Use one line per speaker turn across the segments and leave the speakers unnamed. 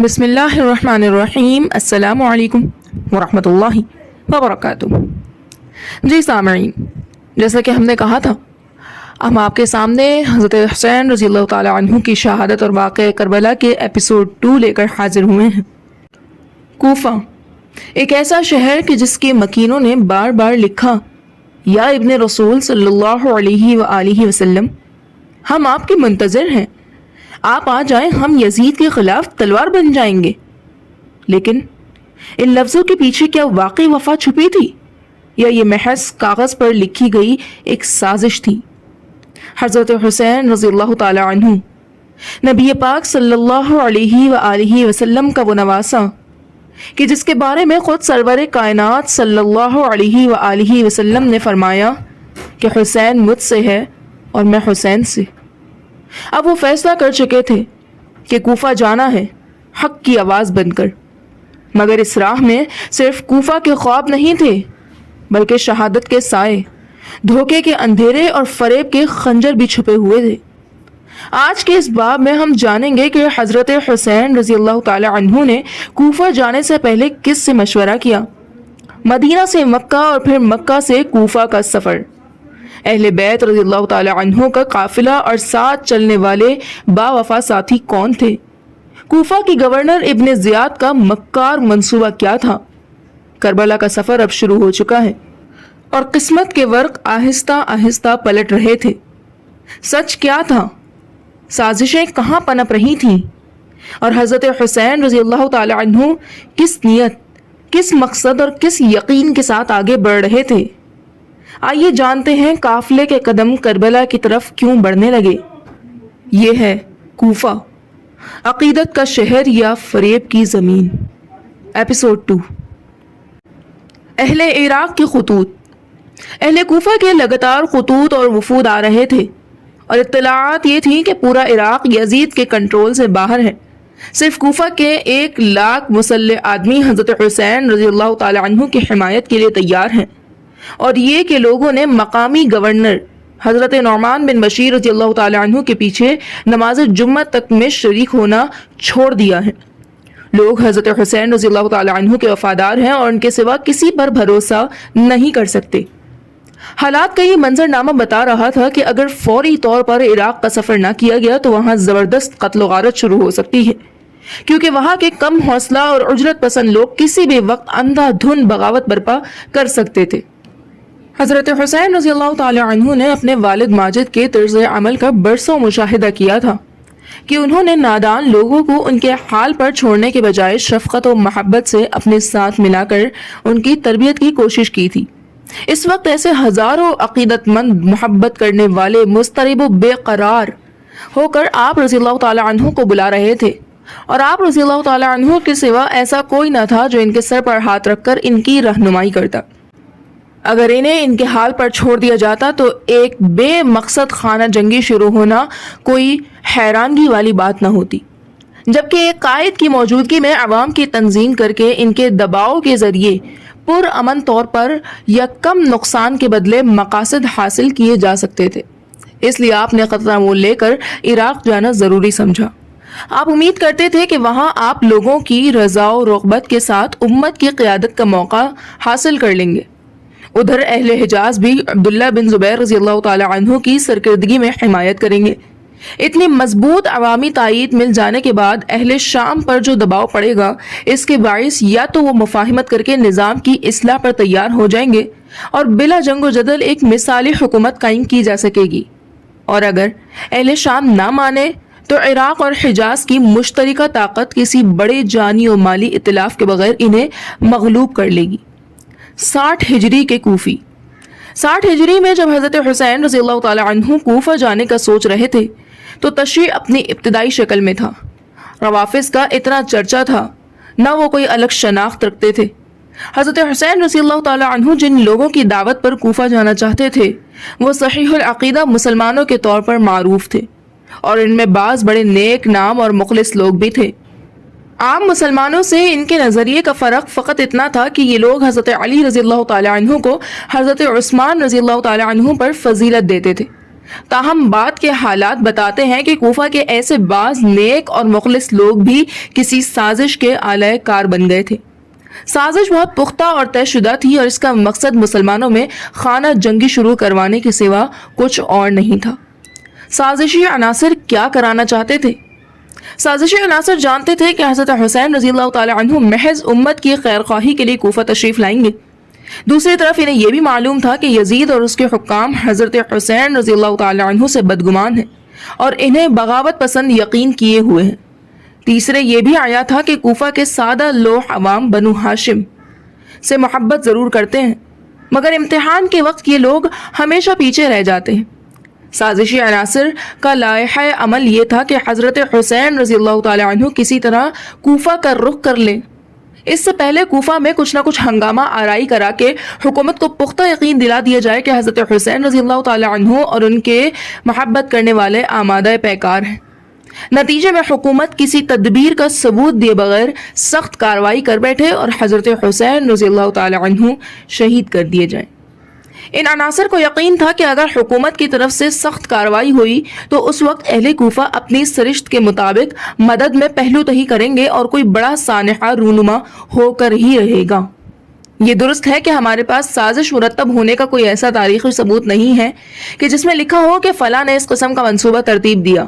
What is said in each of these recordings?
بسم اللہ الرحمن الرحیم۔ السلام علیکم ورحمۃ اللہ وبرکاتہ۔ جی سامعین، جیسا کہ ہم نے کہا تھا، ہم آپ کے سامنے حضرت حسین رضی اللہ تعالی عنہ کی شہادت اور واقعہ کربلا کے ایپیسوڈ 2 لے کر حاضر ہوئے ہیں۔ کوفہ ایک ایسا شہر کہ جس کے مکینوں نے بار بار لکھا، یا ابن رسول صلی اللہ علیہ وآلہ وسلم، ہم آپ کے منتظر ہیں، آپ آ جائیں، ہم یزید کے خلاف تلوار بن جائیں گے۔ لیکن ان لفظوں کے پیچھے کیا واقعی وفا چھپی تھی، یا یہ محض کاغذ پر لکھی گئی ایک سازش تھی؟ حضرت حسین رضی اللہ تعالی عنہ، نبی پاک صلی اللہ علیہ وآلہ وسلم کا وہ نواسہ کہ جس کے بارے میں خود سرور کائنات صلی اللہ علیہ وآلہ وسلم نے فرمایا کہ حسین مجھ سے ہے اور میں حسین سے۔ اب وہ فیصلہ کر چکے تھے کہ کوفہ جانا ہے، حق کی آواز بن کر، مگر اس راہ میں صرف کوفہ کے خواب نہیں تھے، بلکہ شہادت کے سائے، دھوکے کے اندھیرے اور فریب کے خنجر بھی چھپے ہوئے تھے۔ آج کے اس باب میں ہم جانیں گے کہ حضرت حسین رضی اللہ تعالی عنہ نے کوفہ جانے سے پہلے کس سے مشورہ کیا، مدینہ سے مکہ اور پھر مکہ سے کوفہ کا سفر، اہل بیت رضی اللہ تعالی عنہ کا قافلہ اور ساتھ چلنے والے با وفا ساتھی کون تھے، کوفہ کی گورنر ابن زیاد کا مکار منصوبہ کیا تھا۔ کربلا کا سفر اب شروع ہو چکا ہے اور قسمت کے ورق آہستہ آہستہ پلٹ رہے تھے۔ سچ کیا تھا، سازشیں کہاں پنپ رہی تھیں، اور حضرت حسین رضی اللہ تعالی عنہ کس نیت، کس مقصد اور کس یقین کے ساتھ آگے بڑھ رہے تھے؟ آئیے جانتے ہیں قافلے کے قدم کربلا کی طرف کیوں بڑھنے لگے۔ یہ ہے کوفہ، عقیدت کا شہر یا فریب کی زمین۔ ایپیسوڈ 2۔ اہل عراق کے خطوط۔ اہل کوفہ کے لگاتار خطوط اور وفود آ رہے تھے، اور اطلاعات یہ تھیں کہ پورا عراق یزید کے کنٹرول سے باہر ہے، صرف کوفہ کے 1,00,000 مسلح آدمی حضرت حسین رضی اللہ تعالی عنہ کی حمایت کے لیے تیار ہیں، اور یہ کہ لوگوں نے مقامی گورنر حضرت نعمان بن بشیر رضی اللہ تعالی عنہ کے پیچھے نماز جمعہ تک میں شریک ہونا چھوڑ دیا ہے۔ لوگ حضرت حسین رضی اللہ تعالی عنہ کے وفادار ہیں اور ان کے سوا کسی پر بھروسہ نہیں کر سکتے۔ حالات کا یہ منظر نامہ بتا رہا تھا کہ اگر فوری طور پر عراق کا سفر نہ کیا گیا تو وہاں زبردست قتل و غارت شروع ہو سکتی ہے، کیونکہ وہاں کے کم حوصلہ اور اجرت پسند لوگ کسی بھی وقت اندھا دھند بغاوت برپا کر سکتے تھے۔ حضرت حسین رضی اللہ تعالی عنہ نے اپنے والد ماجد کے طرز عمل کا برسوں مشاہدہ کیا تھا کہ انہوں نے نادان لوگوں کو ان کے حال پر چھوڑنے کے بجائے شفقت و محبت سے اپنے ساتھ ملا کر ان کی تربیت کی کوشش کی تھی۔ اس وقت ایسے ہزاروں عقیدت مند محبت کرنے والے مضطرب و بے قرار ہو کر آپ رضی اللہ تعالی عنہ کو بلا رہے تھے، اور آپ رضی اللہ تعالی عنہ کے سوا ایسا کوئی نہ تھا جو ان کے سر پر ہاتھ رکھ کر ان کی رہنمائی کرتا۔ اگر انہیں ان کے حال پر چھوڑ دیا جاتا تو ایک بے مقصد خانہ جنگی شروع ہونا کوئی حیرانگی والی بات نہ ہوتی، جبکہ ایک قائد کی موجودگی میں عوام کی تنظیم کر کے ان کے دباؤ کے ذریعے پر امن طور پر یا کم نقصان کے بدلے مقاصد حاصل کیے جا سکتے تھے۔ اس لیے آپ نے خطرہ مول لے کر عراق جانا ضروری سمجھا۔ آپ امید کرتے تھے کہ وہاں آپ لوگوں کی رضا و رغبت کے ساتھ امت کی قیادت کا موقع حاصل کر لیں گے۔ ادھر اہل حجاز بھی عبداللہ بن زبیر رضی اللہ تعالی عنہ کی سرکردگی میں حمایت کریں گے۔ اتنی مضبوط عوامی تائید مل جانے کے بعد اہل شام پر جو دباؤ پڑے گا، اس کے باعث یا تو وہ مفاہمت کر کے نظام کی اصلاح پر تیار ہو جائیں گے اور بلا جنگ و جدل ایک مثالی حکومت قائم کی جا سکے گی، اور اگر اہل شام نہ مانے تو عراق اور حجاز کی مشترکہ طاقت کسی بڑے جانی و مالی ائتلاف کے بغیر انہیں مغلوب کر لے گی۔ 60 ہجری کے کوفی۔ 60 ہجری میں جب حضرت حسین رضی اللہ تعالی عنہ کوفہ جانے کا سوچ رہے تھے تو تشیع اپنی ابتدائی شکل میں تھا۔ روافظ کا اتنا چرچا تھا، نہ وہ کوئی الگ شناخت رکھتے تھے۔ حضرت حسین رضی اللہ تعالی عنہ جن لوگوں کی دعوت پر کوفہ جانا چاہتے تھے وہ صحیح العقیدہ مسلمانوں کے طور پر معروف تھے، اور ان میں بعض بڑے نیک نام اور مخلص لوگ بھی تھے۔ عام مسلمانوں سے ان کے نظریے کا فرق فقط اتنا تھا کہ یہ لوگ حضرت علی رضی اللہ تعالی عنہ کو حضرت عثمان رضی اللہ تعالی عنہ پر فضیلت دیتے تھے، تاہم بعد کے حالات بتاتے ہیں کہ کوفہ کے ایسے بعض نیک اور مخلص لوگ بھی کسی سازش کے آلۂ کار بن گئے تھے۔ سازش بہت پختہ اور طے شدہ تھی اور اس کا مقصد مسلمانوں میں خانہ جنگی شروع کروانے کے سوا کچھ اور نہیں تھا۔ سازشی عناصر کیا کرانا چاہتے تھے؟ سازشی عناصر جانتے تھے کہ حضرت حسین رضی اللہ تعالی عنہ محض امت کی خیر خواہی کے لیے کوفہ تشریف لائیں گے۔ دوسری طرف انہیں یہ بھی معلوم تھا کہ یزید اور اس کے حکام حضرت حسین رضی اللہ تعالی عنہ سے بدگمان ہیں اور انہیں بغاوت پسند یقین کیے ہوئے ہیں۔ تیسرے یہ بھی آیا تھا کہ کوفہ کے سادہ لوح عوام بنو ہاشم سے محبت ضرور کرتے ہیں، مگر امتحان کے وقت یہ لوگ ہمیشہ پیچھے رہ جاتے ہیں۔ سازشی عناصر کا لائحہ عمل یہ تھا کہ حضرت حسین رضی اللہ تعالی عنہ کسی طرح کوفہ کا رخ کر لیں۔ اس سے پہلے کوفہ میں کچھ نہ کچھ ہنگامہ آرائی کرا کے حکومت کو پختہ یقین دلا دیا جائے کہ حضرت حسین رضی اللہ تعالی عنہ اور ان کے محبت کرنے والے آمادہ پیکار ہیں۔ نتیجے میں حکومت کسی تدبیر کا ثبوت دیے بغیر سخت کارروائی کر بیٹھے اور حضرت حسین رضی اللہ تعالی عنہ شہید کر دیے جائیں۔ ان عناصر کو یقین تھا کہ اگر حکومت کی طرف سے سخت کارروائی ہوئی تو اس وقت اہل کوفہ اپنی سرشت کے مطابق مدد میں پہلو تہی کریں گے اور کوئی بڑا سانحہ رونما ہو کر ہی رہے گا۔ یہ درست ہے کہ ہمارے پاس سازش مرتب ہونے کا کوئی ایسا تاریخی ثبوت نہیں ہے کہ جس میں لکھا ہو کہ فلاں نے اس قسم کا منصوبہ ترتیب دیا،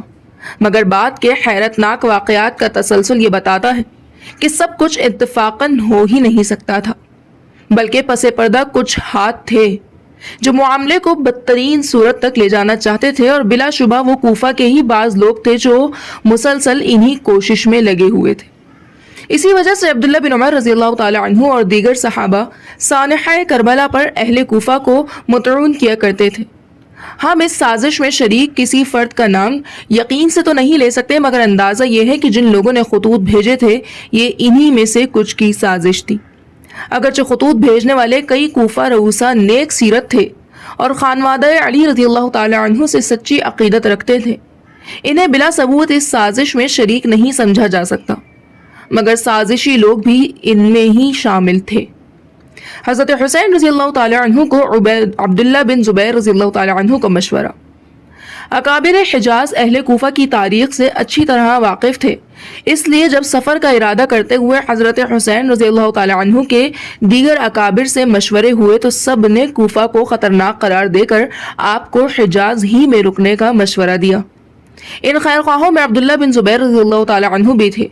مگر بعد کے حیرت ناک واقعات کا تسلسل یہ بتاتا ہے کہ سب کچھ اتفاقاً ہو ہی نہیں سکتا تھا، بلکہ پس پردہ کچھ ہاتھ تھے جو معاملے کو بدترین صورت تک لے جانا چاہتے تھے، اور بلا شبہ وہ کوفہ کے ہی بعض لوگ تھے جو مسلسل انہی کوشش میں لگے ہوئے تھے۔ اسی وجہ سے عبداللہ بن عمر رضی اللہ تعالی عنہ اور دیگر صحابہ سانحہ کربلا پر اہل کوفہ کو مطعون کیا کرتے تھے۔ ہم اس سازش میں شریک کسی فرد کا نام یقین سے تو نہیں لے سکتے، مگر اندازہ یہ ہے کہ جن لوگوں نے خطوط بھیجے تھے یہ انہی میں سے کچھ کی سازش تھی۔ اگرچہ خطوط بھیجنے والے کئی کوفہ رؤوسا نیک سیرت تھے اور خانوادہ علی رضی اللہ تعالی عنہ سے سچی عقیدت رکھتے تھے، انہیں بلا ثبوت اس سازش میں شریک نہیں سمجھا جا سکتا، مگر سازشی لوگ بھی ان میں ہی شامل تھے۔ حضرت حسین رضی اللہ تعالی عنہ کو عبداللہ بن زبیر رضی اللہ تعالی عنہ کا مشورہ۔ اکابر حجاز اہل کوفہ کی تاریخ سے اچھی طرح واقف تھے، اس لیے جب سفر کا ارادہ کرتے ہوئے حضرت حسین رضی اللہ تعالی عنہ کے دیگر اکابر سے مشورے ہوئے تو سب نے کوفہ کو خطرناک قرار دے کر آپ کو حجاز ہی میں رکنے کا مشورہ دیا۔ ان خیر خواہوں میں عبداللہ بن زبیر رضی اللہ تعالی عنہ بھی تھے۔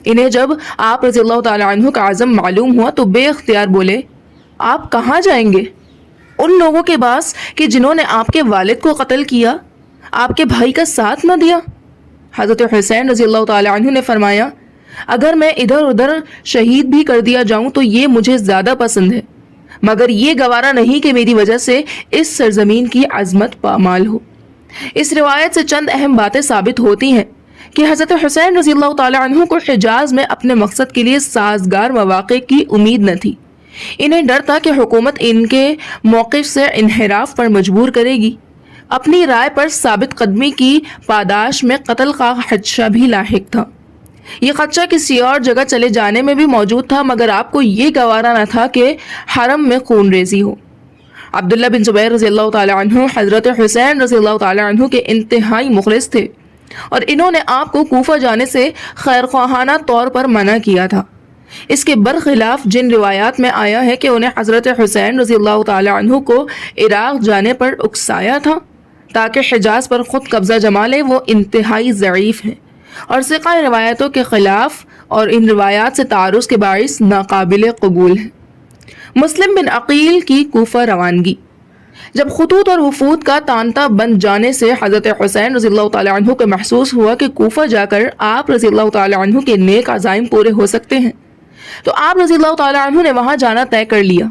انہیں جب آپ رضی اللہ تعالی عنہ کا عزم معلوم ہوا تو بے اختیار بولے، آپ کہاں جائیں گے؟ ان لوگوں کے پاس کہ جنہوں نے آپ کے والد کو قتل کیا، آپ کے بھائی کا ساتھ نہ دیا۔ حضرت حسین رضی اللہ تعالی عنہ نے فرمایا، اگر میں ادھر ادھر شہید بھی کر دیا جاؤں تو یہ مجھے زیادہ پسند ہے، مگر یہ گوارا نہیں کہ میری وجہ سے اس سرزمین کی عظمت پامال ہو۔ اس روایت سے چند اہم باتیں ثابت ہوتی ہیں کہ حضرت حسین رضی اللہ تعالی عنہ کو حجاز میں اپنے مقصد کے لیے سازگار مواقع کی امید نہ تھی۔ انہیں ڈر تھا کہ حکومت ان کے موقف سے انحراف پر مجبور کرے گی۔ اپنی رائے پر ثابت قدمی کی پاداش میں قتل کا خدشہ بھی لاحق تھا۔ یہ خدشہ کسی اور جگہ چلے جانے میں بھی موجود تھا، مگر آپ کو یہ گوارا نہ تھا کہ حرم میں خون ریزی ہو۔ عبداللہ بن زبیر رضی اللہ تعالی عنہ حضرت حسین رضی اللہ تعالی عنہ کے انتہائی مخلص تھے، اور انہوں نے آپ کو کوفہ جانے سے خیر خواہانہ طور پر منع کیا تھا۔ اس کے برخلاف جن روایات میں آیا ہے کہ انہیں حضرت حسین رضی اللہ تعالی عنہ کو عراق جانے پر اکسایا تھا تاکہ حجاز پر خود قبضہ جما لے، وہ انتہائی ضعیف ہیں اور ثقہ روایتوں کے خلاف اور ان روایات سے تعارض کے باعث ناقابل قبول ہیں۔ مسلم بن عقیل کی کوفہ روانگی۔ جب خطوط اور وفود کا تانتا بن جانے سے حضرت حسین رضی اللہ تعالی عنہ کو محسوس ہوا کہ کوفہ جا کر آپ رضی اللہ تعالی عنہ کے نیک عزائم پورے ہو سکتے ہیں، تو آپ رضی اللہ تعالی عنہ نے وہاں جانا طے کر لیا،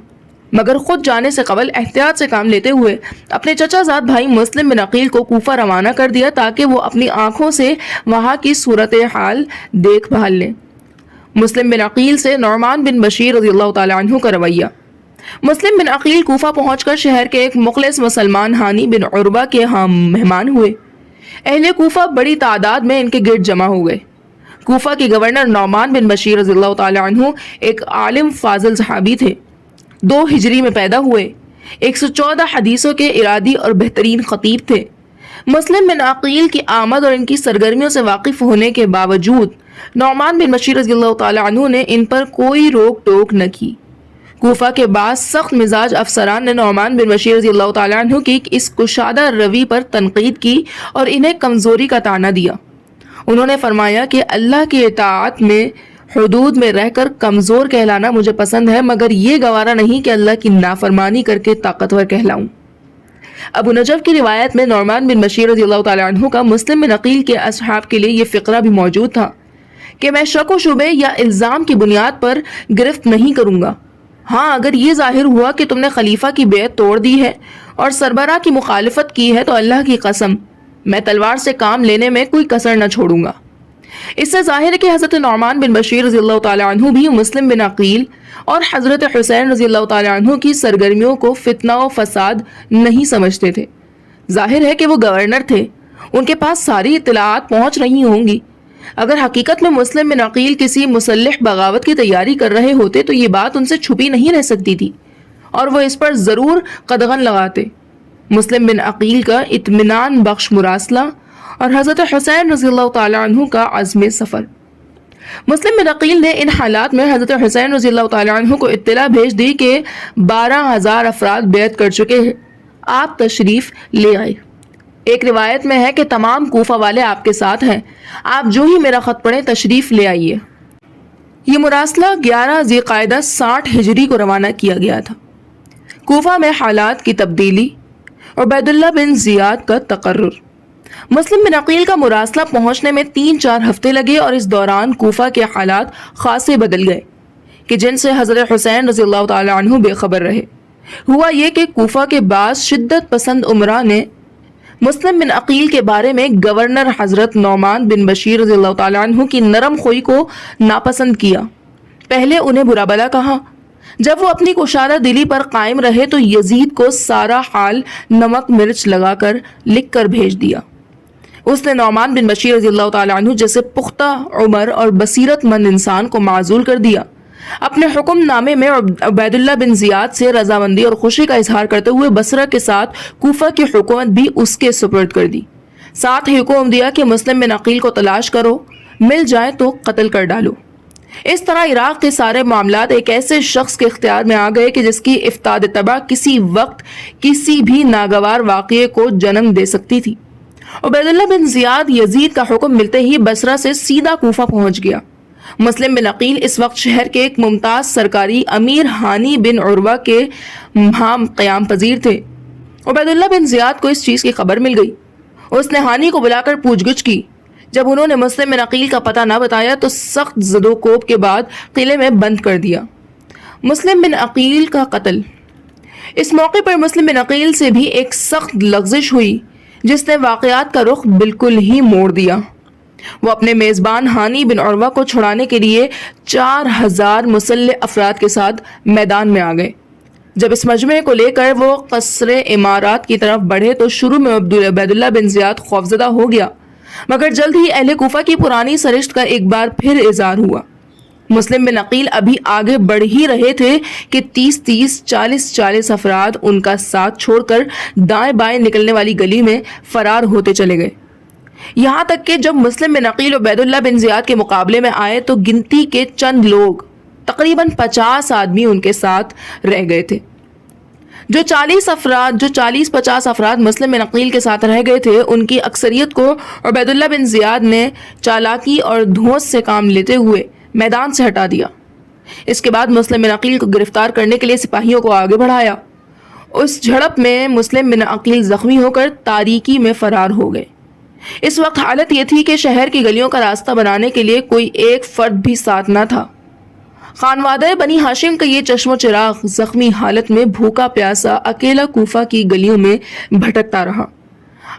مگر خود جانے سے قبل احتیاط سے کام لیتے ہوئے اپنے چچا زاد بھائی مسلم بن عقیل کو کوفہ روانہ کر دیا تاکہ وہ اپنی آنکھوں سے وہاں کی صورتحال دیکھ بھال لیں۔ مسلم بن عقیل سے نعمان بن بشیر رضی اللہ تعالی عنہ کا رویہ۔ مسلم بن عقیل کوفہ پہنچ کر شہر کے ایک مخلص مسلمان ہانی بن عربہ کے ہاں مہمان ہوئے۔ اہل کوفہ بڑی تعداد میں ان کے گرد جمع ہو گئے۔ کوفہ کے گورنر نعمان بن بشیر رضی اللہ تعالی عنہ ایک عالم فاضل صحابی تھے، 2 ہجری میں پیدا ہوئے، 114 حدیثوں کے ارادی اور بہترین خطیب تھے، مسلم بن عقیل کی آمد اور ان کی سرگرمیوں سے واقف ہونے کے باوجود نعمان بن بشیر رضی اللہ تعالی عنہ نے ان پر کوئی روک ٹوک نہ کی۔ کوفہ کے بعض سخت مزاج افسران نے نعمان بن بشیر رضی اللہ تعالی عنہ کی اس کشادہ روی پر تنقید کی اور انہیں کمزوری کا طعنہ دیا۔ انہوں نے فرمایا کہ اللہ کی اطاعت میں حدود میں رہ کر کمزور کہلانا مجھے پسند ہے، مگر یہ گوارا نہیں کہ اللہ کی نافرمانی کر کے طاقتور کہلاؤں۔ ابو نجف کی روایت میں نعمان بن بشیر رضی اللہ تعالی عنہ کا مسلم بن عقیل کے اصحاب کے لیے یہ فقرہ بھی موجود تھا کہ میں شک و شبے یا الزام کی بنیاد پر گرفت نہیں کروں گا۔ ہاں اگر یہ ظاہر ہوا کہ تم نے خلیفہ کی بیعت توڑ دی ہے اور سربراہ کی مخالفت کی ہے تو اللہ کی قسم میں تلوار سے کام لینے میں کوئی کسر نہ چھوڑوں گا۔ اس سے ظاہر ہے کہ حضرت نعمان بن بشیر رضی اللہ تعالی عنہ بھی مسلم بن عقیل اور حضرت حسین رضی اللہ تعالی عنہ کی سرگرمیوں کو فتنہ و فساد نہیں سمجھتے تھے۔ ظاہر ہے کہ وہ گورنر تھے، ان کے پاس ساری اطلاعات پہنچ رہی ہوں گی۔ اگر حقیقت میں مسلم بن عقیل کسی مسلح بغاوت کی تیاری کر رہے ہوتے تو یہ بات ان سے چھپی نہیں رہ سکتی تھی اور وہ اس پر ضرور قدغن لگاتے۔ مسلم بن عقیل کا اطمینان بخش مراسلہ اور حضرت حسین رضی اللہ تعالی عنہ کا عزم سفر۔ مسلم بن عقیل نے ان حالات میں حضرت حسین رضی اللہ تعالی عنہ کو اطلاع بھیج دی کہ 12,000 افراد بیعت کر چکے ہیں، آپ تشریف لے آئے۔ ایک روایت میں ہے کہ تمام کوفہ والے آپ کے ساتھ ہیں، آپ جو ہی میرا خط پڑھیں تشریف لے آئیے۔ یہ مراسلہ 11 ذی القعدہ 60 ہجری کو روانہ کیا گیا تھا۔ کوفہ میں حالات کی تبدیلی، عبید اللہ بن زیاد کا تقرر۔ مسلم بن عقیل کا مراسلہ پہنچنے میں 3-4 ہفتے لگے اور اس دوران کوفہ کے حالات خاصے بدل گئے کہ جن سے حضرت حسین رضی اللہ تعالی عنہ بے خبر رہے۔ ہوا یہ کہ کوفہ کے بعض شدت پسند عمرا نے مسلم بن عقیل کے بارے میں گورنر حضرت نعمان بن بشیر رضی اللہ تعالی عنہ کی نرم خوئی کو ناپسند کیا۔ پہلے انہیں برا بلا کہا، جب وہ اپنی کشادہ دلی پر قائم رہے تو یزید کو سارا حال نمک مرچ لگا کر لکھ کر بھیج دیا۔ اس نے نعمان بن بشیر رضی اللہ تعالی عنہ جیسے پختہ عمر اور بصیرت مند انسان کو معزول کر دیا۔ اپنے حکم نامے میں عبید اللہ بن زیاد سے رضامندی اور خوشی کا اظہار کرتے ہوئے بصرہ کے ساتھ کوفہ کی حکومت بھی اس کے سپرد کر دی۔ ساتھ ہی حکم دیا کہ مسلم بن عقیل کو تلاش کرو، مل جائے تو قتل کر ڈالو۔ اس طرح عراق کے سارے معاملات ایک ایسے شخص کے اختیار میں آ گئے کہ جس کی افتاد طبع کسی وقت کسی بھی ناگوار واقعے کو جنم دے سکتی تھی۔ عبید اللہ بن زیاد یزید کا حکم ملتے ہی بصرہ سے سیدھا کوفہ پہنچ گیا۔ مسلم بن عقیل اس وقت شہر کے ایک ممتاز سرکاری امیر ہانی بن عروہ کے ہم قیام پذیر تھے۔ عبید اللہ بن زیاد کو اس چیز کی خبر مل گئی۔ اس نے ہانی کو بلا کر پوچھ گچھ کی۔ جب انہوں نے مسلم بن عقیل کا پتہ نہ بتایا تو سخت زد و کوب کے بعد قلعے میں بند کر دیا۔ مسلم بن عقیل کا قتل۔ اس موقع پر مسلم بن عقیل سے بھی ایک سخت لغزش ہوئی جس نے واقعات کا رخ بالکل ہی موڑ دیا۔ وہ اپنے میزبان ہانی بن عروہ کو چھڑانے کے لیے 4,000 مسلح افراد کے ساتھ میدان میں آ گئے۔ جب اس مجمع کو لے کر وہ قصر امارات کی طرف بڑھے تو شروع میں عبید اللہ بن زیاد خوفزدہ ہو گیا، مگر جلد ہی اہل کوفہ کی پرانی سرشت کا ایک بار پھر اظہار ہوا۔ مسلم بن عقیل ابھی آگے بڑھ ہی رہے تھے کہ 30-30 40-40 افراد ان کا ساتھ چھوڑ کر دائیں بائیں نکلنے والی گلی میں فرار ہوتے چلے گئے، یہاں تک کہ جب مسلم بن عقیل عبید اللہ بن زیاد کے مقابلے میں آئے تو گنتی کے چند لوگ، تقریباً 50 آدمی ان کے ساتھ رہ گئے تھے۔ جو 40-50 افراد مسلم بن عقیل کے ساتھ رہ گئے تھے ان کی اکثریت کو عبید اللہ بن زیاد نے چالاکی اور دھوس سے کام لیتے ہوئے میدان سے ہٹا دیا۔ اس کے بعد مسلم بن عقیل کو گرفتار کرنے کے لیے سپاہیوں کو آگے بڑھایا۔ اس جھڑپ میں مسلم بن عقیل زخمی ہو کر تاریکی میں فرار ہو گئے۔ اس وقت حالت یہ تھی کہ شہر کی گلیوں کا راستہ بنانے کے لیے کوئی ایک فرد بھی ساتھ نہ تھا۔ خانوادہ بنی ہاشم کا یہ چشم و چراغ زخمی حالت میں بھوکا پیاسا اکیلا کوفہ کی گلیوں میں بھٹکتا رہا۔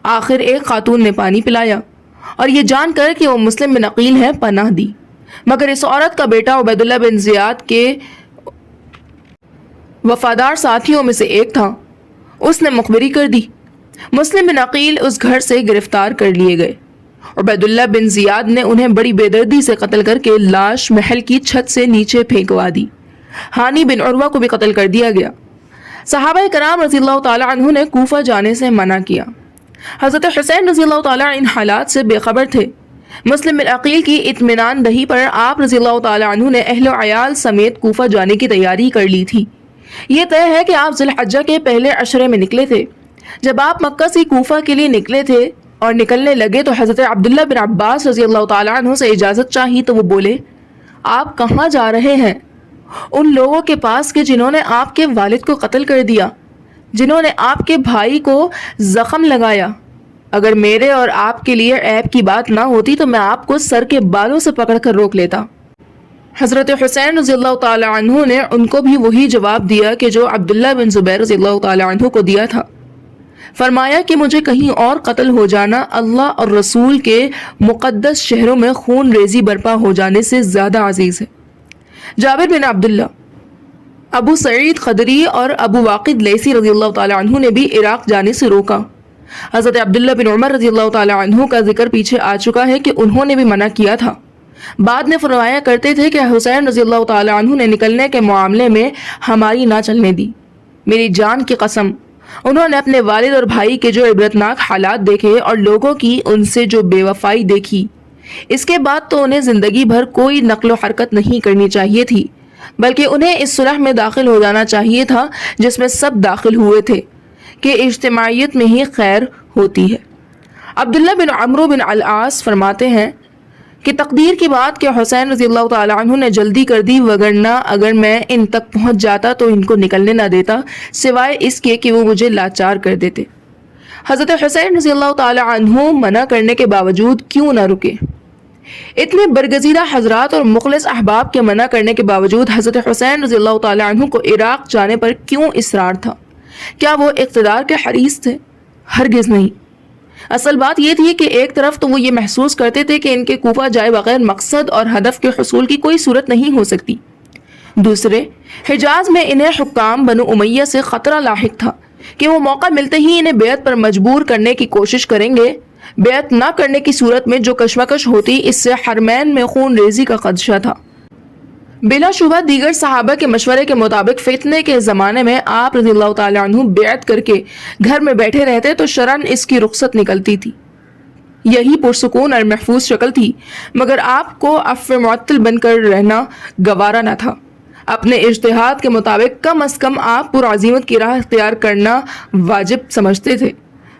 آخر ایک خاتون نے پانی پلایا اور یہ جان کر کہ وہ مسلم بن عقیل ہے پناہ دی، مگر اس عورت کا بیٹا عبید اللہ بن زیاد کے وفادار ساتھیوں میں سے ایک تھا۔ اس نے مخبری کر دی۔ مسلم بن عقیل اس گھر سے گرفتار کر لیے گئے۔ عبید اللہ بن زیاد نے انہیں بڑی بے دردی سے قتل کر کے لاش محل کی چھت سے نیچے پھینکوا دی۔ ہانی بن عروہ کو بھی قتل کر دیا گیا۔ صحابہ کرام رضی اللہ تعالی عنہ نے کوفہ جانے سے منع کیا۔ حضرت حسین رضی اللہ تعالیٰ ان حالات سے بے خبر تھے۔ مسلم بن عقیل کی اطمینان دہی پر آپ رضی اللہ تعالیٰ عنہ نے اہل و عیال سمیت کوفہ جانے کی تیاری کر لی تھی۔ یہ طے ہے کہ آپ ذی الحجہ کے پہلے عشرے میں نکلے تھے۔ جب آپ مکہ سے کوفہ کے لیے نکلے تھے اور نکلنے لگے تو حضرت عبداللہ بن عباس رضی اللہ تعالیٰ عنہ سے اجازت چاہی تو وہ بولے، آپ کہاں جا رہے ہیں؟ ان لوگوں کے پاس کہ جنہوں نے آپ کے والد کو قتل کر دیا، جنہوں نے آپ کے بھائی کو زخم لگایا۔ اگر میرے اور آپ کے لیے عیب کی بات نہ ہوتی تو میں آپ کو سر کے بالوں سے پکڑ کر روک لیتا۔ حضرت حسین رضی اللہ تعالی عنہ نے ان کو بھی وہی جواب دیا کہ جو عبداللہ بن زبیر رضی اللہ تعالی عنہ کو دیا تھا۔ فرمایا کہ مجھے کہیں اور قتل ہو جانا اللہ اور رسول کے مقدس شہروں میں خون ریزی برپا ہو جانے سے زیادہ عزیز ہے۔ جابر بن عبداللہ، ابو سعید خدری اور ابو واقد لیثی رضی اللہ تعالی عنہ نے بھی عراق جانے سے روکا۔ حضرت عبداللہ بن عمر رضی اللہ تعالی عنہ کا ذکر پیچھے آ چکا ہے کہ انہوں نے بھی منع کیا تھا۔ بعد میں فرمایا کرتے تھے کہ حسین رضی اللہ تعالی عنہ نے نکلنے کے معاملے میں ہماری نہ چلنے دی۔ میری جان کی قسم، انہوں نے اپنے والد اور بھائی کے جو عبرتناک حالات دیکھے اور لوگوں کی ان سے جو بے وفائی دیکھی، اس کے بعد تو انہیں زندگی بھر کوئی نقل و حرکت نہیں کرنی چاہیے تھی، بلکہ انہیں اس صلح میں داخل ہو جانا چاہیے تھا جس میں سب داخل ہوئے تھے کہ اجتماعیت میں ہی خیر ہوتی ہے۔ عبداللہ بن عمرو بن العاص فرماتے ہیں کہ تقدیر کی بات کہ حسین رضی اللہ تعالی عنہ نے جلدی کر دی، وگرنہ اگر میں ان تک پہنچ جاتا تو ان کو نکلنے نہ دیتا سوائے اس کے کہ وہ مجھے لاچار کر دیتے۔ حضرت حسین رضی اللہ تعالی عنہ منع کرنے کے باوجود کیوں نہ رکے؟ اتنے برگزیدہ حضرات اور مخلص احباب کے منع کرنے کے باوجود حضرت حسین رضی اللہ تعالی عنہ کو عراق جانے پر کیوں اصرار تھا؟ کیا وہ اقتدار کے حریص تھے؟ ہرگز نہیں۔ اصل بات یہ تھی کہ ایک طرف تو وہ یہ محسوس کرتے تھے کہ ان کے کوفہ جائے بغیر مقصد اور ہدف کے حصول کی کوئی صورت نہیں ہو سکتی، دوسرے حجاز میں انہیں حکام بنو امیہ سے خطرہ لاحق تھا کہ وہ موقع ملتے ہی انہیں بیعت پر مجبور کرنے کی کوشش کریں گے۔ بیعت نہ کرنے کی صورت میں جو کشمکش ہوتی، اس سے حرمین میں خون ریزی کا خدشہ تھا۔ بلا شبہ دیگر صحابہ کے مشورے کے مطابق فتنے کے زمانے میں آپ رضی اللہ تعالی عنہ بیعت کر کے گھر میں بیٹھے رہتے تو شرعاً اس کی رخصت نکلتی تھی، یہی پرسکون اور محفوظ شکل تھی، مگر آپ کو عفو معطل بن کر رہنا گوارا نہ تھا۔ اپنے اجتہاد کے مطابق کم از کم آپ پرعزیمت کی راہ اختیار کرنا واجب سمجھتے تھے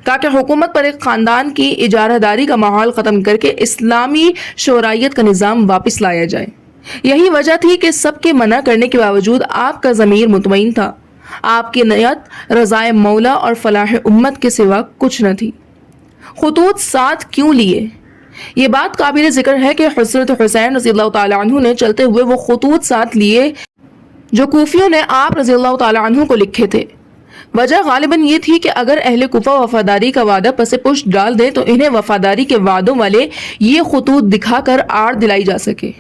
تاکہ حکومت پر ایک خاندان کی اجارہ داری کا ماحول ختم کر کے اسلامی شورائیت کا نظام واپس لایا جائے۔ یہی وجہ تھی کہ سب کے منع کرنے کے باوجود آپ کا ضمیر مطمئن تھا۔ آپ کی نیت رضائے مولا اور فلاح امت کے سوا کچھ نہ تھی۔ خطوط ساتھ کیوں لیے؟ یہ بات قابل ذکر ہے کہ حضرت حسین رضی اللہ تعالی عنہ نے چلتے ہوئے وہ خطوط ساتھ لیے جو کوفیوں نے آپ رضی اللہ تعالی عنہ کو لکھے تھے۔ وجہ غالباً یہ تھی کہ اگر اہل کوفہ وفاداری کا وعدہ پس پشت ڈال دیں تو انہیں وفاداری کے وعدوں والے یہ خطوط دکھا کر آڑ دلائی جا سکے۔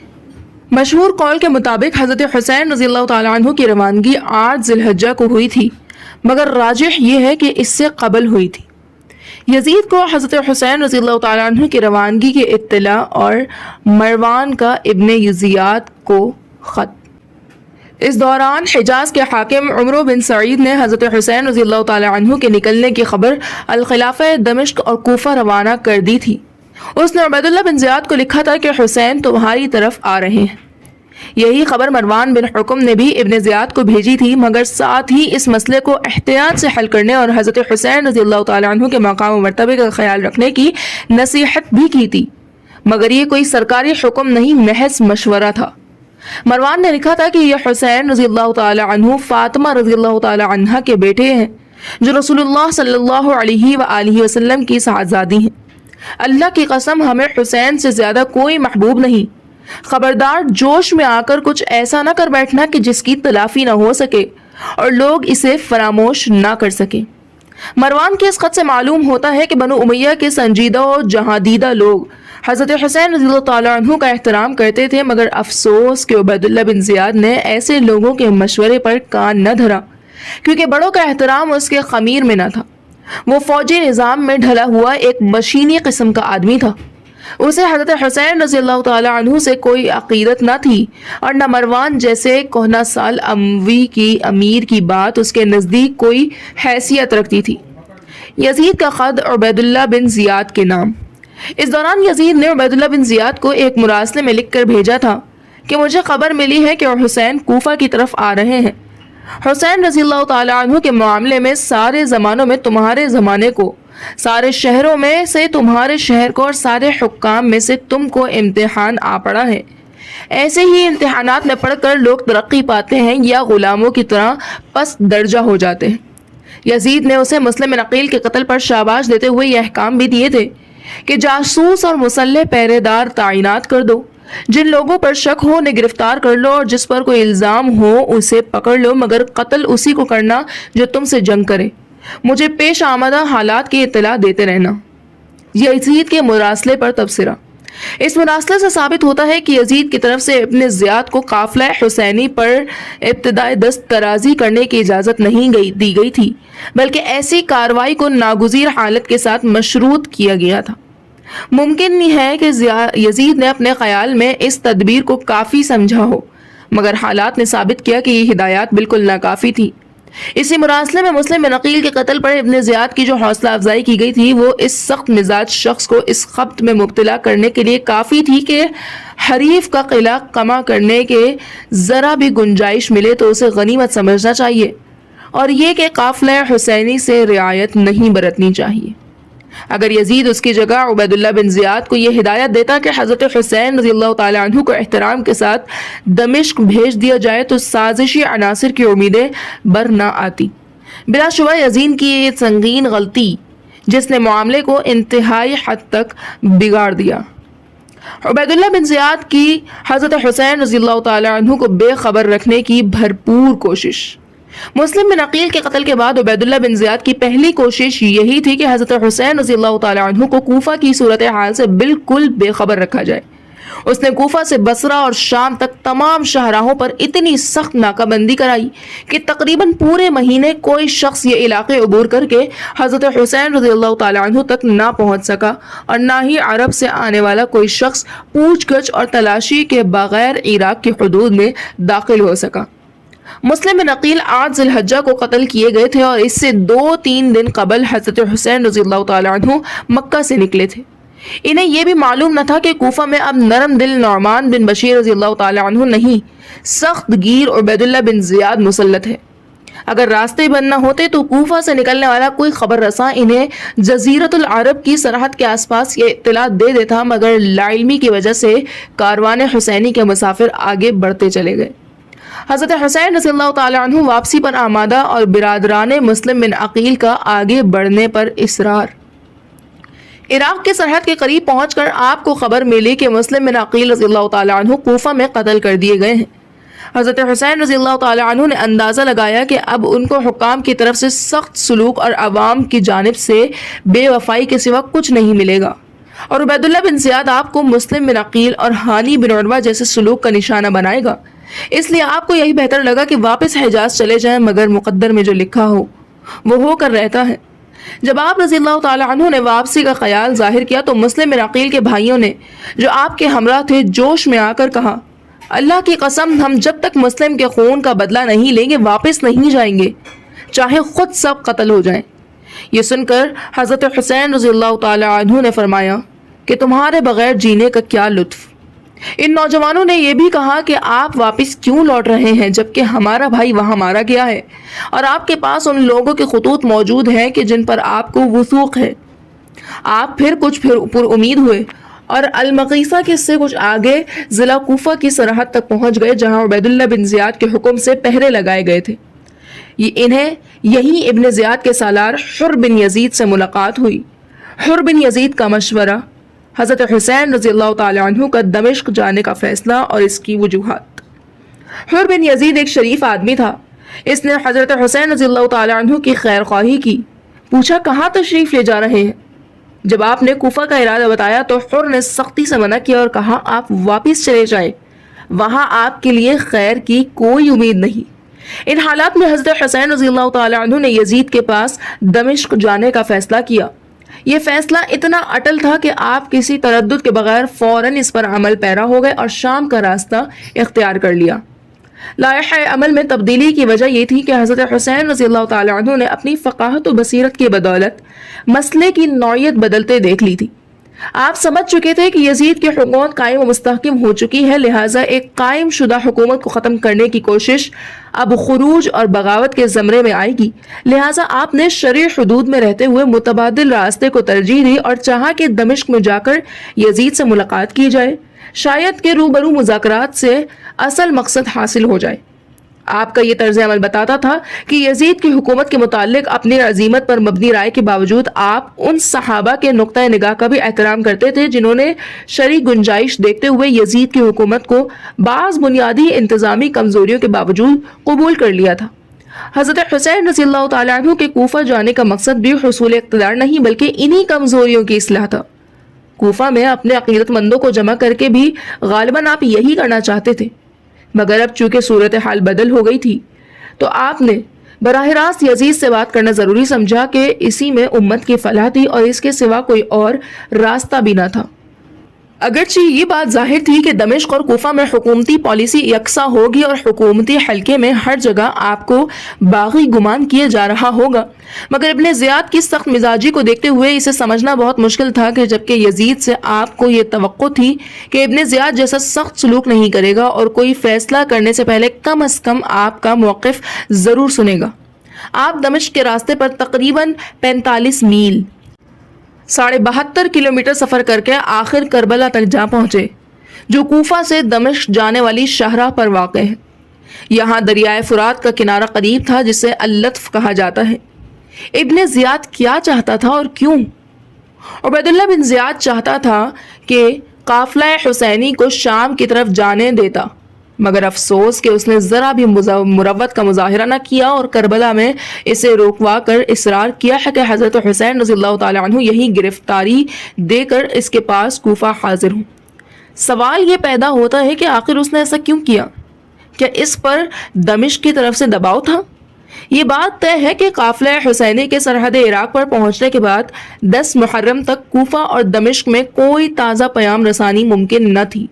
مشہور قول کے مطابق حضرت حسین رضی اللہ تعالی عنہ کی روانگی 8 ذی الحجہ کو ہوئی تھی، مگر راجح یہ ہے کہ اس سے قبل ہوئی تھی۔ یزید کو حضرت حسین رضی اللہ تعالی عنہ کی روانگی کی اطلاع اور مروان کا ابن زیاد کو خط۔ اس دوران حجاز کے حاکم عمرو بن سعید نے حضرت حسین رضی اللہ تعالی عنہ کے نکلنے کی خبر الخلافہ دمشق اور کوفہ روانہ کر دی تھی۔ اس نے عبیداللہ بن زیاد کو لکھا تھا کہ حسین تمہاری طرف آ رہے ہیں۔ یہی خبر مروان بن حکم نے بھی ابن زیاد کو بھیجی تھی، مگر ساتھ ہی اس مسئلے کو احتیاط سے حل کرنے اور حضرت حسین رضی اللہ تعالی عنہ کے مقام و مرتبے کا خیال رکھنے کی نصیحت بھی کی تھی، مگر یہ کوئی سرکاری حکم نہیں، محض مشورہ تھا۔ مروان نے لکھا تھا کہ یہ حسین رضی اللہ تعالی عنہ فاطمہ رضی اللہ تعالی عنہ کے بیٹے ہیں جو رسول اللہ صلی اللہ علیہ وآلہ وسلم کی صاحبزادی ہیں۔ اللہ کی قسم ہمیں حسین سے زیادہ کوئی محبوب نہیں۔ خبردار جوش میں آ کر کچھ ایسا نہ کر بیٹھنا کہ جس کی تلافی نہ ہو سکے اور لوگ اسے فراموش نہ کر سکیں۔ مروان کے اس خط سے معلوم ہوتا ہے کہ بنو امیہ کے سنجیدہ و جہاندیدہ لوگ حضرت حسین رضی اللہ تعالی عنہ کا احترام کرتے تھے، مگر افسوس کہ عبیداللہ بن زیاد نے ایسے لوگوں کے مشورے پر کان نہ دھرا، کیونکہ بڑوں کا احترام اس کے خمیر میں نہ تھا۔ وہ فوجی نظام میں ڈھلا ہوا ایک مشینی قسم کا آدمی تھا۔ اسے حضرت حسین رضی اللہ تعالی عنہ سے کوئی عقیدت نہ تھی اور نہ مروان جیسے کہنہ سال اموی کی امیر کی بات اس کے نزدیک کوئی حیثیت رکھتی تھی۔ یزید کا خط عبید اللہ بن زیاد کے نام۔ اس دوران یزید نے عبید اللہ بن زیاد کو ایک مراسلے میں لکھ کر بھیجا تھا کہ مجھے خبر ملی ہے کہ حسین کوفہ کی طرف آ رہے ہیں۔ حسین رضی اللہ تعالیٰ عنہ کے معاملے میں سارے زمانوں میں تمہارے زمانے کو، سارے شہروں میں سے تمہارے شہر کو اور سارے حکام میں سے تم کو امتحان آ پڑا ہے۔ ایسے ہی امتحانات میں پڑھ کر لوگ ترقی پاتے ہیں یا غلاموں کی طرح پس درجہ ہو جاتے ہیں۔ یزید نے اسے مسلم بن عقیل کے قتل پر شاباش دیتے ہوئے یہ احکام بھی دیے تھے کہ جاسوس اور مسلح پہرے دار تعینات کر دو، جن لوگوں پر شک ہو انہیں گرفتار کر لو اور جس پر کوئی الزام ہو اسے پکڑ لو، مگر قتل اسی کو کرنا جو تم سے جنگ کرے۔ مجھے پیش آمدہ حالات کی اطلاع دیتے رہنا۔ یزید کے مراسلے پر تبصرہ۔ اس مراسلے سے ثابت ہوتا ہے کہ یزید کی طرف سے ابن زیاد کو قافلہ حسینی پر ابتدائی دست درازی کرنے کی اجازت نہیں دی گئی تھی، بلکہ ایسی کارروائی کو ناگزیر حالت کے ساتھ مشروط کیا گیا تھا۔ ممکن ہے کہ یزید نے اپنے خیال میں اس تدبیر کو کافی سمجھا ہو، مگر حالات نے ثابت کیا کہ یہ ہدایات بالکل ناکافی تھی۔ اسی مراسلے میں مسلم بن عقیل کے قتل پر ابن زیاد کی جو حوصلہ افزائی کی گئی تھی وہ اس سخت مزاج شخص کو اس خبط میں مبتلا کرنے کے لیے کافی تھی کہ حریف کا قلعہ قمع کرنے کے ذرا بھی گنجائش ملے تو اسے غنیمت سمجھنا چاہیے، اور یہ کہ قافلہ حسینی سے رعایت نہیں برتنی چاہیے۔ اگر یزید اس کی جگہ عبید اللہ بن زیاد کو یہ ہدایت دیتا کہ حضرت حسین رضی اللہ تعالیٰ عنہ کو احترام کے ساتھ دمشق بھیج دیا جائے تو سازشی عناصر کی امیدیں بر نہ آتی۔ بلا شبہ یزید کی یہ سنگین غلطی جس نے معاملے کو انتہائی حد تک بگاڑ دیا۔ عبید اللہ بن زیاد کی حضرت حسین رضی اللہ تعالیٰ عنہ کو بے خبر رکھنے کی بھرپور کوشش۔ مسلم بن عقیل کے قتل کے بعد عبید اللہ بن زیاد کی پہلی کوشش یہی تھی کہ حضرت حسین رضی اللہ تعالیٰ عنہ کو کوفہ کی صورتحال سے بالکل بے خبر رکھا جائے۔ اس نے کوفہ سے بصرہ اور شام تک تمام شاہراہوں پر اتنی سخت ناکہ بندی کرائی کہ تقریباً پورے مہینے کوئی شخص یہ علاقے عبور کر کے حضرت حسین رضی اللہ تعالیٰ عنہ تک نہ پہنچ سکا، اور نہ ہی عرب سے آنے والا کوئی شخص پوچھ گچھ اور تلاشی کے بغیر عراق کی حدود میں داخل ہو سکا۔ مسلم بن عقیل 8 ذی الحجہ کو قتل کیے گئے تھے اور اس سے 2-3 دن قبل حضرت حسین رضی اللہ تعالیٰ عنہ مکہ سے نکلے تھے۔ انہیں یہ بھی معلوم نہ تھا کہ کوفہ میں اب نرم دل نعمان بن بشیر رضی اللہ تعالیٰ عنہ نہیں، سخت گیر عبید اللہ بن زیاد مسلط ہے۔ اگر راستے بند نہ ہوتے تو کوفہ سے نکلنے والا کوئی خبر رساں انہیں جزیرۃ العرب کی سرحد کے آس پاس یہ اطلاع دے دیتا، مگر لاعلمی کی وجہ سے کاروان حسینی کے مسافر آگے بڑھتے چلے گئے۔ حضرت حسین رضی اللہ تعالیٰ عنہ واپسی پر آمادہ اور برادران مسلم بن عقیل کا آگے بڑھنے پر اصرار۔ عراق کے سرحد کے قریب پہنچ کر آپ کو خبر ملی کہ مسلم بن عقیل رضی اللہ تعالیٰ عنہ کوفہ میں قتل کر دیے گئے ہیں۔ حضرت حسین رضی اللہ تعالیٰ عنہ نے اندازہ لگایا کہ اب ان کو حکام کی طرف سے سخت سلوک اور عوام کی جانب سے بے وفائی کے سوا کچھ نہیں ملے گا، اور عبید اللہ بن زیاد آپ کو مسلم بن عقیل اور ہانی بن عروہ جیسے سلوک کا نشانہ بنائے گا۔ اس لیے آپ کو یہی بہتر لگا کہ واپس حجاز چلے جائیں، مگر مقدر میں جو لکھا ہو وہ ہو کر رہتا ہے۔ جب آپ رضی اللہ تعالیٰ عنہ نے واپسی کا خیال ظاہر کیا تو مسلم بن عقیل کے بھائیوں نے جو آپ کے ہمراہ تھے جوش میں آ کر کہا، اللہ کی قسم ہم جب تک مسلم کے خون کا بدلہ نہیں لیں گے واپس نہیں جائیں گے، چاہے خود سب قتل ہو جائیں۔ یہ سن کر حضرت حسین رضی اللہ تعالیٰ عنہ نے فرمایا کہ تمہارے بغیر جینے کا کیا لطف۔ ان نوجوانوں نے یہ بھی کہا کہ آپ واپس کیوں لوٹ رہے ہیں جبکہ ہمارا بھائی وہاں مارا گیا ہے اور آپ کے پاس ان لوگوں کے خطوط موجود ہیں کہ جن پر آپ کو وثوق ہے۔ آپ پھر کچھ پر امید ہوئے اور المقیسہ کے سے کچھ آگے ضلع کوفہ کی سرحد تک پہنچ گئے جہاں عبید اللہ بن زیاد کے حکم سے پہرے لگائے گئے تھے۔ انہیں یہی ابن زیاد کے سالار حر بن یزید سے ملاقات ہوئی۔ حر بن یزید کا مشورہ، حضرت حسین رضی اللہ تعالیٰ عنہ کا دمشق جانے کا فیصلہ اور اس کی وجوہات۔ حر بن یزید ایک شریف آدمی تھا۔ اس نے حضرت حسین رضی اللہ تعالیٰ عنہ کی خیر خواہی کی، پوچھا کہاں تشریف لے جا رہے ہیں۔ جب آپ نے کوفہ کا ارادہ بتایا تو حر نے سختی سے منع کیا اور کہا آپ واپس چلے جائیں، وہاں آپ کے لیے خیر کی کوئی امید نہیں۔ ان حالات میں حضرت حسین رضی اللہ تعالیٰ عنہ نے یزید کے پاس دمشق جانے کا فیصلہ کیا۔ یہ فیصلہ اتنا اٹل تھا کہ آپ کسی تردد کے بغیر فوراً اس پر عمل پیرا ہو گئے اور شام کا راستہ اختیار کر لیا۔ لائحہ عمل میں تبدیلی کی وجہ یہ تھی کہ حضرت حسین رضی اللہ تعالیٰ عنہ نے اپنی فقاہت و بصیرت کی بدولت مسئلے کی نوعیت بدلتے دیکھ لی تھی۔ آپ سمجھ چکے تھے کہ یزید کی حکومت قائم و مستحکم ہو چکی ہے، لہٰذا ایک قائم شدہ حکومت کو ختم کرنے کی کوشش اب خروج اور بغاوت کے زمرے میں آئے گی، لہٰذا آپ نے شرعی حدود میں رہتے ہوئے متبادل راستے کو ترجیح دی اور چاہا کہ دمشق میں جا کر یزید سے ملاقات کی جائے، شاید کہ روبرو مذاکرات سے اصل مقصد حاصل ہو جائے۔ آپ کا یہ طرز عمل بتاتا تھا کہ یزید کی حکومت کے متعلق اپنی عزیمت پر مبنی رائے کے باوجود آپ ان صحابہ کے نقطہ نگاہ کا بھی احترام کرتے تھے جنہوں نے شرعی گنجائش دیکھتے ہوئے یزید کی حکومت کو بعض بنیادی انتظامی کمزوریوں کے باوجود قبول کر لیا تھا۔ حضرت حسین رضی اللہ تعالیٰ عنہ کے کوفہ جانے کا مقصد بھی حصول اقتدار نہیں بلکہ انہی کمزوریوں کی اصلاح تھا۔ کوفہ میں اپنے عقیدت مندوں کو جمع کر کے بھی غالباً آپ یہی کرنا چاہتے تھے، مگر اب چونکہ صورتحال بدل ہو گئی تھی تو آپ نے براہ راست یزید سے بات کرنا ضروری سمجھا کہ اسی میں امت کی فلاح تھی اور اس کے سوا کوئی اور راستہ بھی نہ تھا۔ اگرچہ یہ بات ظاہر تھی کہ دمشق اور کوفہ میں حکومتی پالیسی یکساں ہوگی اور حکومتی حلقے میں ہر جگہ آپ کو باغی گمان کیا جا رہا ہوگا، مگر ابن زیاد کی سخت مزاجی کو دیکھتے ہوئے اسے سمجھنا بہت مشکل تھا کہ جبکہ یزید سے آپ کو یہ توقع تھی کہ ابن زیاد جیسا سخت سلوک نہیں کرے گا اور کوئی فیصلہ کرنے سے پہلے کم از کم آپ کا موقف ضرور سنے گا۔ آپ دمشق کے راستے پر تقریباً 45 میل 72.5 کلومیٹر سفر کر کے آخر کربلا تک جا پہنچے، جو کوفہ سے دمشق جانے والی شاہراہ پر واقع ہے۔ یہاں دریائے فرات کا کنارہ قریب تھا جسے اللطف کہا جاتا ہے۔ ابن زیاد کیا چاہتا تھا اور کیوں؟ عبید اللہ بن زیاد چاہتا تھا کہ قافلہ حسینی کو شام کی طرف جانے دیتا، مگر افسوس کہ اس نے ذرا بھی مروت کا مظاہرہ نہ کیا اور کربلا میں اسے روکوا کر اصرار کیا ہے کہ حضرت حسین رضی اللہ تعالیٰ عنہ یہی گرفتاری دے کر اس کے پاس کوفہ حاضر ہوں۔ سوال یہ پیدا ہوتا ہے کہ آخر اس نے ایسا کیوں کیا؟ کیا اس پر دمشق کی طرف سے دباؤ تھا؟ یہ بات طے ہے کہ قافلہ حسینی کے سرحد عراق پر پہنچنے کے بعد 10 محرم تک کوفہ اور دمشق میں کوئی تازہ پیام رسانی ممکن نہ تھی۔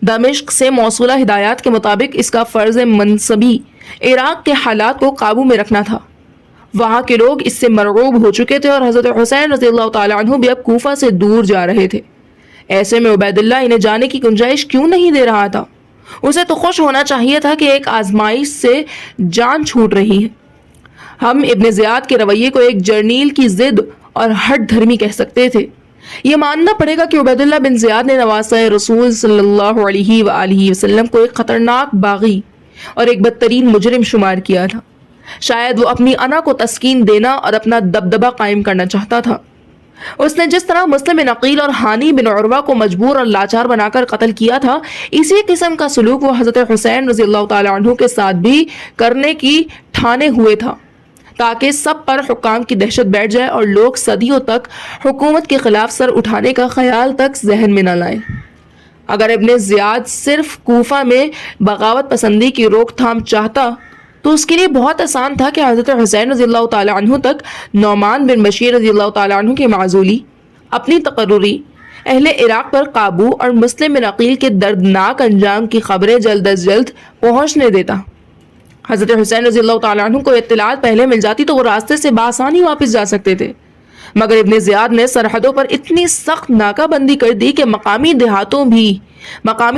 دمشق سے موصولہ ہدایات کے مطابق اس کا فرض منصبی عراق کے حالات کو قابو میں رکھنا تھا۔ وہاں کے لوگ اس سے مرعوب ہو چکے تھے اور حضرت حسین رضی اللہ تعالیٰ عنہ بھی اب کوفہ سے دور جا رہے تھے۔ ایسے میں عبید اللہ انہیں جانے کی گنجائش کیوں نہیں دے رہا تھا؟ اسے تو خوش ہونا چاہیے تھا کہ ایک آزمائش سے جان چھوٹ رہی ہے۔ ہم ابن زیاد کے رویے کو ایک جرنیل کی ضد اور ہٹ دھرمی کہہ سکتے تھے۔ یہ ماننا پڑے گا کہ عبید اللہ بن زیاد نے نواسہ رسول صلی اللہ علیہ وآلہ وسلم کو ایک خطرناک باغی اور ایک بدترین مجرم شمار کیا تھا۔ شاید وہ اپنی انا کو تسکین دینا اور اپنا دبدبہ قائم کرنا چاہتا تھا۔ اس نے جس طرح مسلم بن عقیل اور ہانی بن عروہ کو مجبور اور لاچار بنا کر قتل کیا تھا، اسی قسم کا سلوک وہ حضرت حسین رضی اللہ تعالیٰ عنہ کے ساتھ بھی کرنے کی ٹھانے ہوئے تھا، تاکہ سب پر حکام کی دہشت بیٹھ جائے اور لوگ صدیوں تک حکومت کے خلاف سر اٹھانے کا خیال تک ذہن میں نہ لائیں۔ اگر ابن زیاد صرف کوفہ میں بغاوت پسندی کی روک تھام چاہتا تو اس کے لیے بہت آسان تھا کہ حضرت حسین رضی اللہ تعالیٰ عنہ تک نعمان بن بشیر رضی اللہ تعالیٰ عنہ کی معزولی، اپنی تقرری، اہل عراق پر قابو اور مسلم بن عقیل کے دردناک انجام کی خبریں جلد از جلد پہنچنے دیتا۔ حضرت حسین رضی اللہ تعالیٰ عنہ کو اطلاعات پہلے مل جاتی تو وہ راستے سے بآسانی واپس جا سکتے تھے، مگر ابن زیاد نے سرحدوں پر اتنی سخت ناکہ بندی کر دی کہ مقامی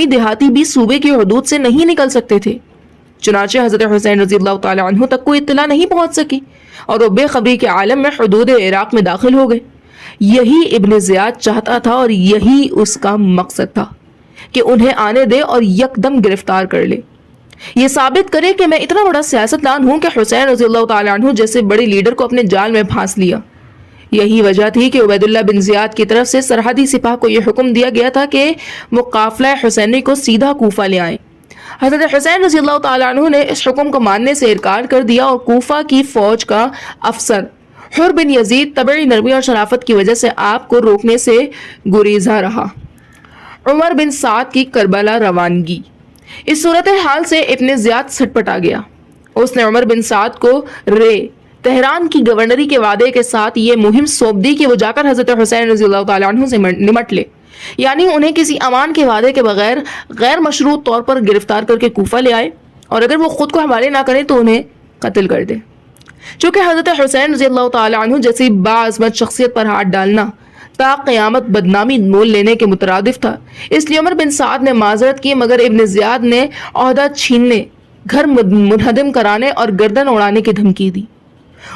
دیہاتی بھی صوبے کی حدود سے نہیں نکل سکتے تھے۔ چنانچہ حضرت حسین رضی اللہ تعالیٰ عنہ تک کوئی اطلاع نہیں پہنچ سکی اور وہ بے خبری کے عالم میں حدود عراق میں داخل ہو گئے۔ یہی ابن زیاد چاہتا تھا اور یہی اس کا مقصد تھا کہ انہیں آنے دے اور یکدم گرفتار کر لے، یہ ثابت کرے کہ میں اتنا بڑا سیاستدان ہوں کہ حسین رضی اللہ تعالیٰ عنہ جیسے بڑے لیڈر کو اپنے جال میں پھانس لیا۔ یہی وجہ تھی کہ عبید اللہ بن زیاد کی طرف سے سرحدی سپاہ کو یہ حکم دیا گیا تھا کہ وہ قافلہ حسینی کو سیدھا کوفہ لے آئیں۔ حضرت حسین رضی اللہ تعالیٰ عنہ نے اس حکم کو ماننے سے انکار کر دیا اور کوفہ کی فوج کا افسر حر بن یزید طبعی نرمی اور شرافت کی وجہ سے آپ کو روکنے سے گریزا رہا۔ عمر بن سعد کی کربلا روانگی۔ اس صورتحال سے ابن زیاد سٹپٹا گیا۔ اس نے عمر بن سعد کو تہران کی گورنری کے وعدے کے ساتھ یہ مہم سونپ دی کہ وہ جا کر حضرت حسین رضی اللہ تعالیٰ عنہ سے نمٹ لے، یعنی انہیں کسی امان کے وعدے کے بغیر غیر مشروط طور پر گرفتار کر کے کوفہ لے آئے اور اگر وہ خود کو حوالے نہ کریں تو انہیں قتل کر دیں۔ چونکہ حضرت حسین رضی اللہ تعالیٰ عنہ جیسی باعظمت شخصیت پر ہاتھ ڈالنا تا قیامت بدنامی مول لینے کے مترادف تھا، اس لیے عمر بن سعد نے معذرت کی، مگر ابن زیاد نے عہدہ چھیننے، گھر منہدم کرانے اور گردن اڑانے کی دھمکی دی۔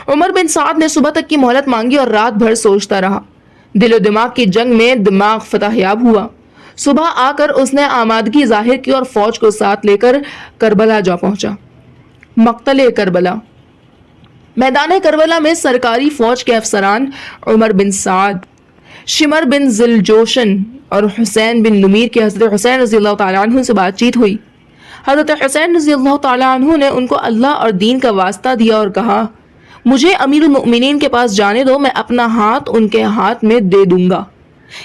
عمر بن سعد نے صبح تک کی مہلت مانگی اور رات بھر سوچتا رہا۔ دل و دماغ کی جنگ میں دماغ فتح یاب ہوا۔ صبح آ کر اس نے آمادگی ظاہر کی اور فوج کو ساتھ لے کر کربلا جا پہنچا۔ مقتل کربلا۔ میدان کربلا میں سرکاری فوج کے افسران عمر بن سعد، شمر بن ذوالجوشن اور حسین بن نمیر کے حضرت حسین رضی اللہ تعالیٰ عنہ سے بات چیت ہوئی۔ حضرت حسین رضی اللہ تعالیٰ عنہ نے ان کو اللہ اور دین کا واسطہ دیا اور کہا، مجھے امیر المؤمنین کے پاس جانے دو، میں اپنا ہاتھ ان کے ہاتھ میں دے دوں گا۔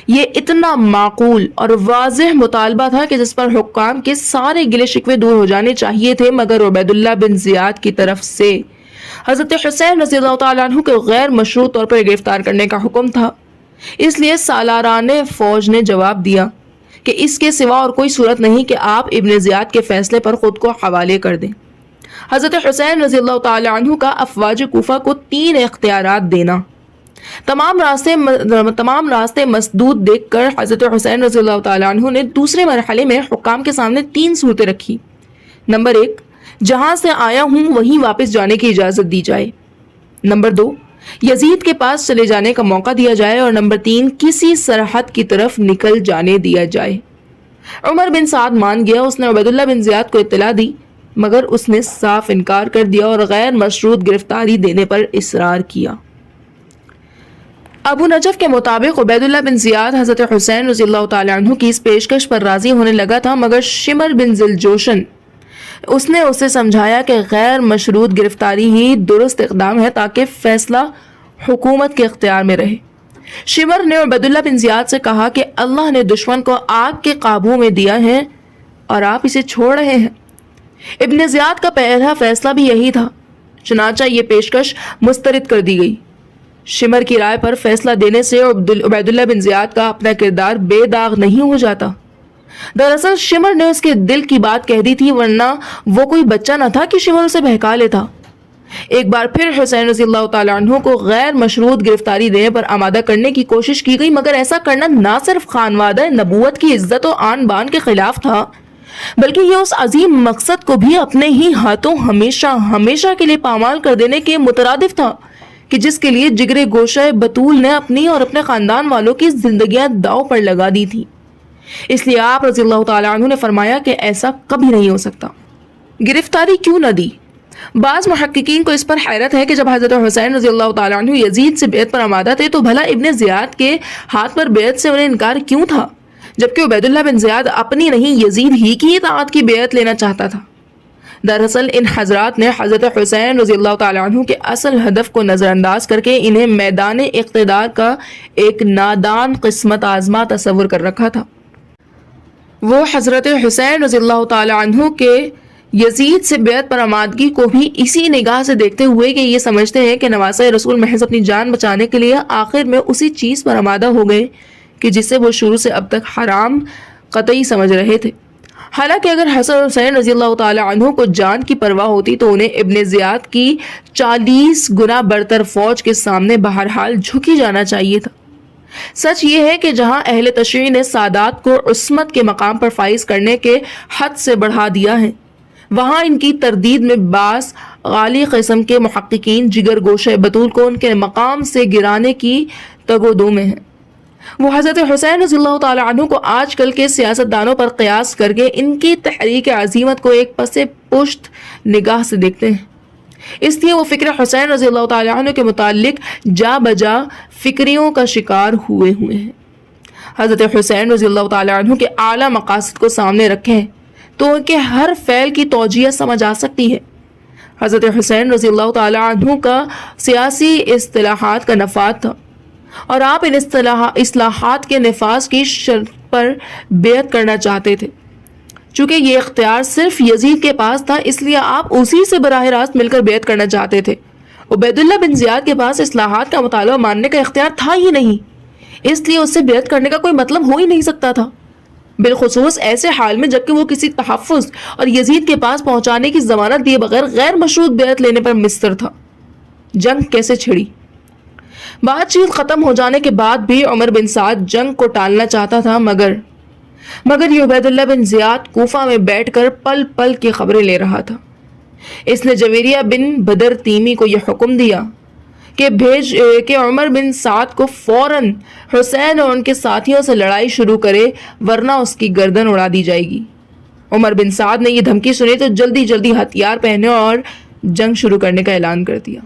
یہ اتنا معقول اور واضح مطالبہ تھا کہ جس پر حکام کے سارے گلے شکوے دور ہو جانے چاہیے تھے، مگر عبید اللہ بن زیاد کی طرف سے حضرت حسین رضی اللہ تعالیٰ عنہ کو غیر مشروط طور پر گرفتار کرنے کا حکم تھا۔ اس لیے سالاران فوج نے جواب دیا کہ اس کے سوا اور کوئی صورت نہیں کہ آپ ابن زیاد کے فیصلے پر خود کو حوالے کر دیں۔ حضرت حسین رضی اللہ تعالیٰ عنہ کا افواج کوفہ کو 3 اختیارات دینا۔ تمام راستے مسدود دیکھ کر حضرت حسین رضی اللہ تعالیٰ عنہ نے دوسرے مرحلے میں حکام کے سامنے 3 صورتیں رکھی۔ نمبر 1، جہاں سے آیا ہوں وہیں واپس جانے کی اجازت دی جائے۔ نمبر 2، یزید کے پاس چلے جانے کا موقع دیا جائے، اور نمبر 3، کسی سرحد کی طرف نکل جانے دیا جائے۔ عمر بن سعد مان گیا۔ اس نے عبید اللہ بن زیاد کو اطلاع دی، مگر اس نے صاف انکار کر دیا اور غیر مشروط گرفتاری دینے پر اصرار کیا۔ ابو نجف کے مطابق عبید اللہ بن زیاد حضرت حسین رضی اللہ تعالیٰ عنہ کی اس پیشکش پر راضی ہونے لگا تھا، مگر شمر بن ذوالجوشن اس نے اسے سمجھایا کہ غیر مشروط گرفتاری ہی درست اقدام ہے تاکہ فیصلہ حکومت کے اختیار میں رہے۔ شمر نے عبید اللہ بن زیاد سے کہا کہ اللہ نے دشمن کو آگ کے قابو میں دیا ہے اور آپ اسے چھوڑ رہے ہیں۔ ابن زیاد کا پہلا فیصلہ بھی یہی تھا، چنانچہ یہ پیشکش مسترد کر دی گئی۔ شمر کی رائے پر فیصلہ دینے سے عبید اللہ بن زیاد کا اپنا کردار بے داغ نہیں ہو جاتا۔ دراصل شمر نے اس کے دل کی بات کہہ دی تھی، ورنہ وہ کوئی بچہ نہ تھا کہ شمر اسے بہکا لیتا۔ ایک بار پھر حسین رضی اللہ تعالیٰ عنہ کو غیر مشروط گرفتاری دینے پر آمادہ کرنے کی کوشش کی گئی، مگر ایسا کرنا نہ صرف خانوادہ نبوت کی عزت و آن بان کے خلاف تھا، بلکہ یہ اس عظیم مقصد کو بھی اپنے ہی ہاتھوں ہمیشہ کے لیے پامال کر دینے کے مترادف تھا کہ جس کے لیے جگرے گوشہ بطول نے اپنی اور اپنے خاندان والوں کی زندگیاں داؤ پر لگا دی تھی۔ اس لیے آپ رضی اللہ تعالیٰ عنہ نے فرمایا کہ ایسا کبھی نہیں ہو سکتا۔ گرفتاری کیوں نہ دی؟ بعض محققین کو اس پر حیرت ہے کہ جب حضرت حسین رضی اللہ تعالیٰ عنہ یزید سے بیعت پر آمادہ تھے تو بھلا ابن زیاد کے ہاتھ پر بیعت سے انہیں انکار کیوں تھا، جبکہ عبید اللہ بن زیاد اپنی نہیں یزید ہی کی اطاعت کی بیعت لینا چاہتا تھا۔ دراصل ان حضرات نے حضرت حسین رضی اللہ تعالیٰ عنہ کے اصل ہدف کو نظر انداز کر کے انہیں میدان اقتدار کا ایک نادان قسمت آزما تصور کر رکھا تھا۔ وہ حضرت حسین رضی اللہ تعالیٰ عنہ کے یزید سے بیعت پر آمادگی کو بھی اسی نگاہ سے دیکھتے ہوئے کہ یہ سمجھتے ہیں کہ نواسہ رسول محض اپنی جان بچانے کے لیے آخر میں اسی چیز پر آمادہ ہو گئے کہ جسے وہ شروع سے اب تک حرام قطعی سمجھ رہے تھے۔ حالانکہ اگر حسن حسین رضی اللہ تعالیٰ عنہ کو جان کی پرواہ ہوتی تو انہیں ابن زیاد کی 40 گنا برتر فوج کے سامنے بہرحال جھکی جانا چاہیے تھا۔ سچ یہ ہے کہ جہاں اہل تشریع نے سادات کو عصمت کے مقام پر فائز کرنے کے حد سے بڑھا دیا ہے، وہاں ان کی تردید میں بعض غالی قسم کے محققین جگر گوشہ بطول کو ان کے مقام سے گرانے کی تگ و دو میں ہیں۔ وہ حضرت حسین رضی اللہ تعالیٰ عنہ کو آج کل کے سیاستدانوں پر قیاس کر کے ان کی تحریک عظیمت کو ایک پس پشت نگاہ سے دیکھتے ہیں۔ اس لیے وہ فکر حسین رضی اللہ تعالیٰ عنہ کے متعلق جا بجا فکریوں کا شکار ہوئے ہیں۔ حضرت حسین رضی اللہ تعالیٰ عنہ کے اعلیٰ مقاصد کو سامنے رکھیں تو ان کے ہر فعل کی توجیہ سمجھ آ سکتی ہے۔ حضرت حسین رضی اللہ تعالیٰ عنہ کا سیاسی اصطلاحات کا نفاذ تھا، اور آپ ان اصلاحات کے نفاذ کی شرط پر بیعت کرنا چاہتے تھے۔ چونکہ یہ اختیار صرف یزید کے پاس تھا، اس لیے آپ اسی سے براہ راست مل کر بیعت کرنا چاہتے تھے۔ عبید اللہ بن زیاد کے پاس اصلاحات کا مطالبہ ماننے کا اختیار تھا ہی نہیں، اس لیے اس سے بیعت کرنے کا کوئی مطلب ہو ہی نہیں سکتا تھا۔ بالخصوص ایسے حال میں جبکہ وہ کسی تحفظ اور یزید کے پاس پہنچانے کی ضمانت دیے بغیر غیر مشروط بیعت لینے پر مصر تھا۔ جنگ کیسے چھڑی؟ بات چیت ختم ہو جانے کے بعد بھی عمر بن سعد جنگ کو ٹالنا چاہتا تھا، مگر یہ عبید اللہ بن زیاد کوفہ میں بیٹھ کر پل پل کی خبریں لے رہا تھا۔ اس نے جویریہ بن بدر تیمی کو یہ حکم دیا کہ عمر بن سعد کو فوراً حسین اور ان کے ساتھیوں سے لڑائی شروع کرے، ورنہ اس کی گردن اڑا دی جائے گی۔ عمر بن سعد نے یہ دھمکی سنی تو جلدی جلدی ہتھیار پہنے اور جنگ شروع کرنے کا اعلان کر دیا۔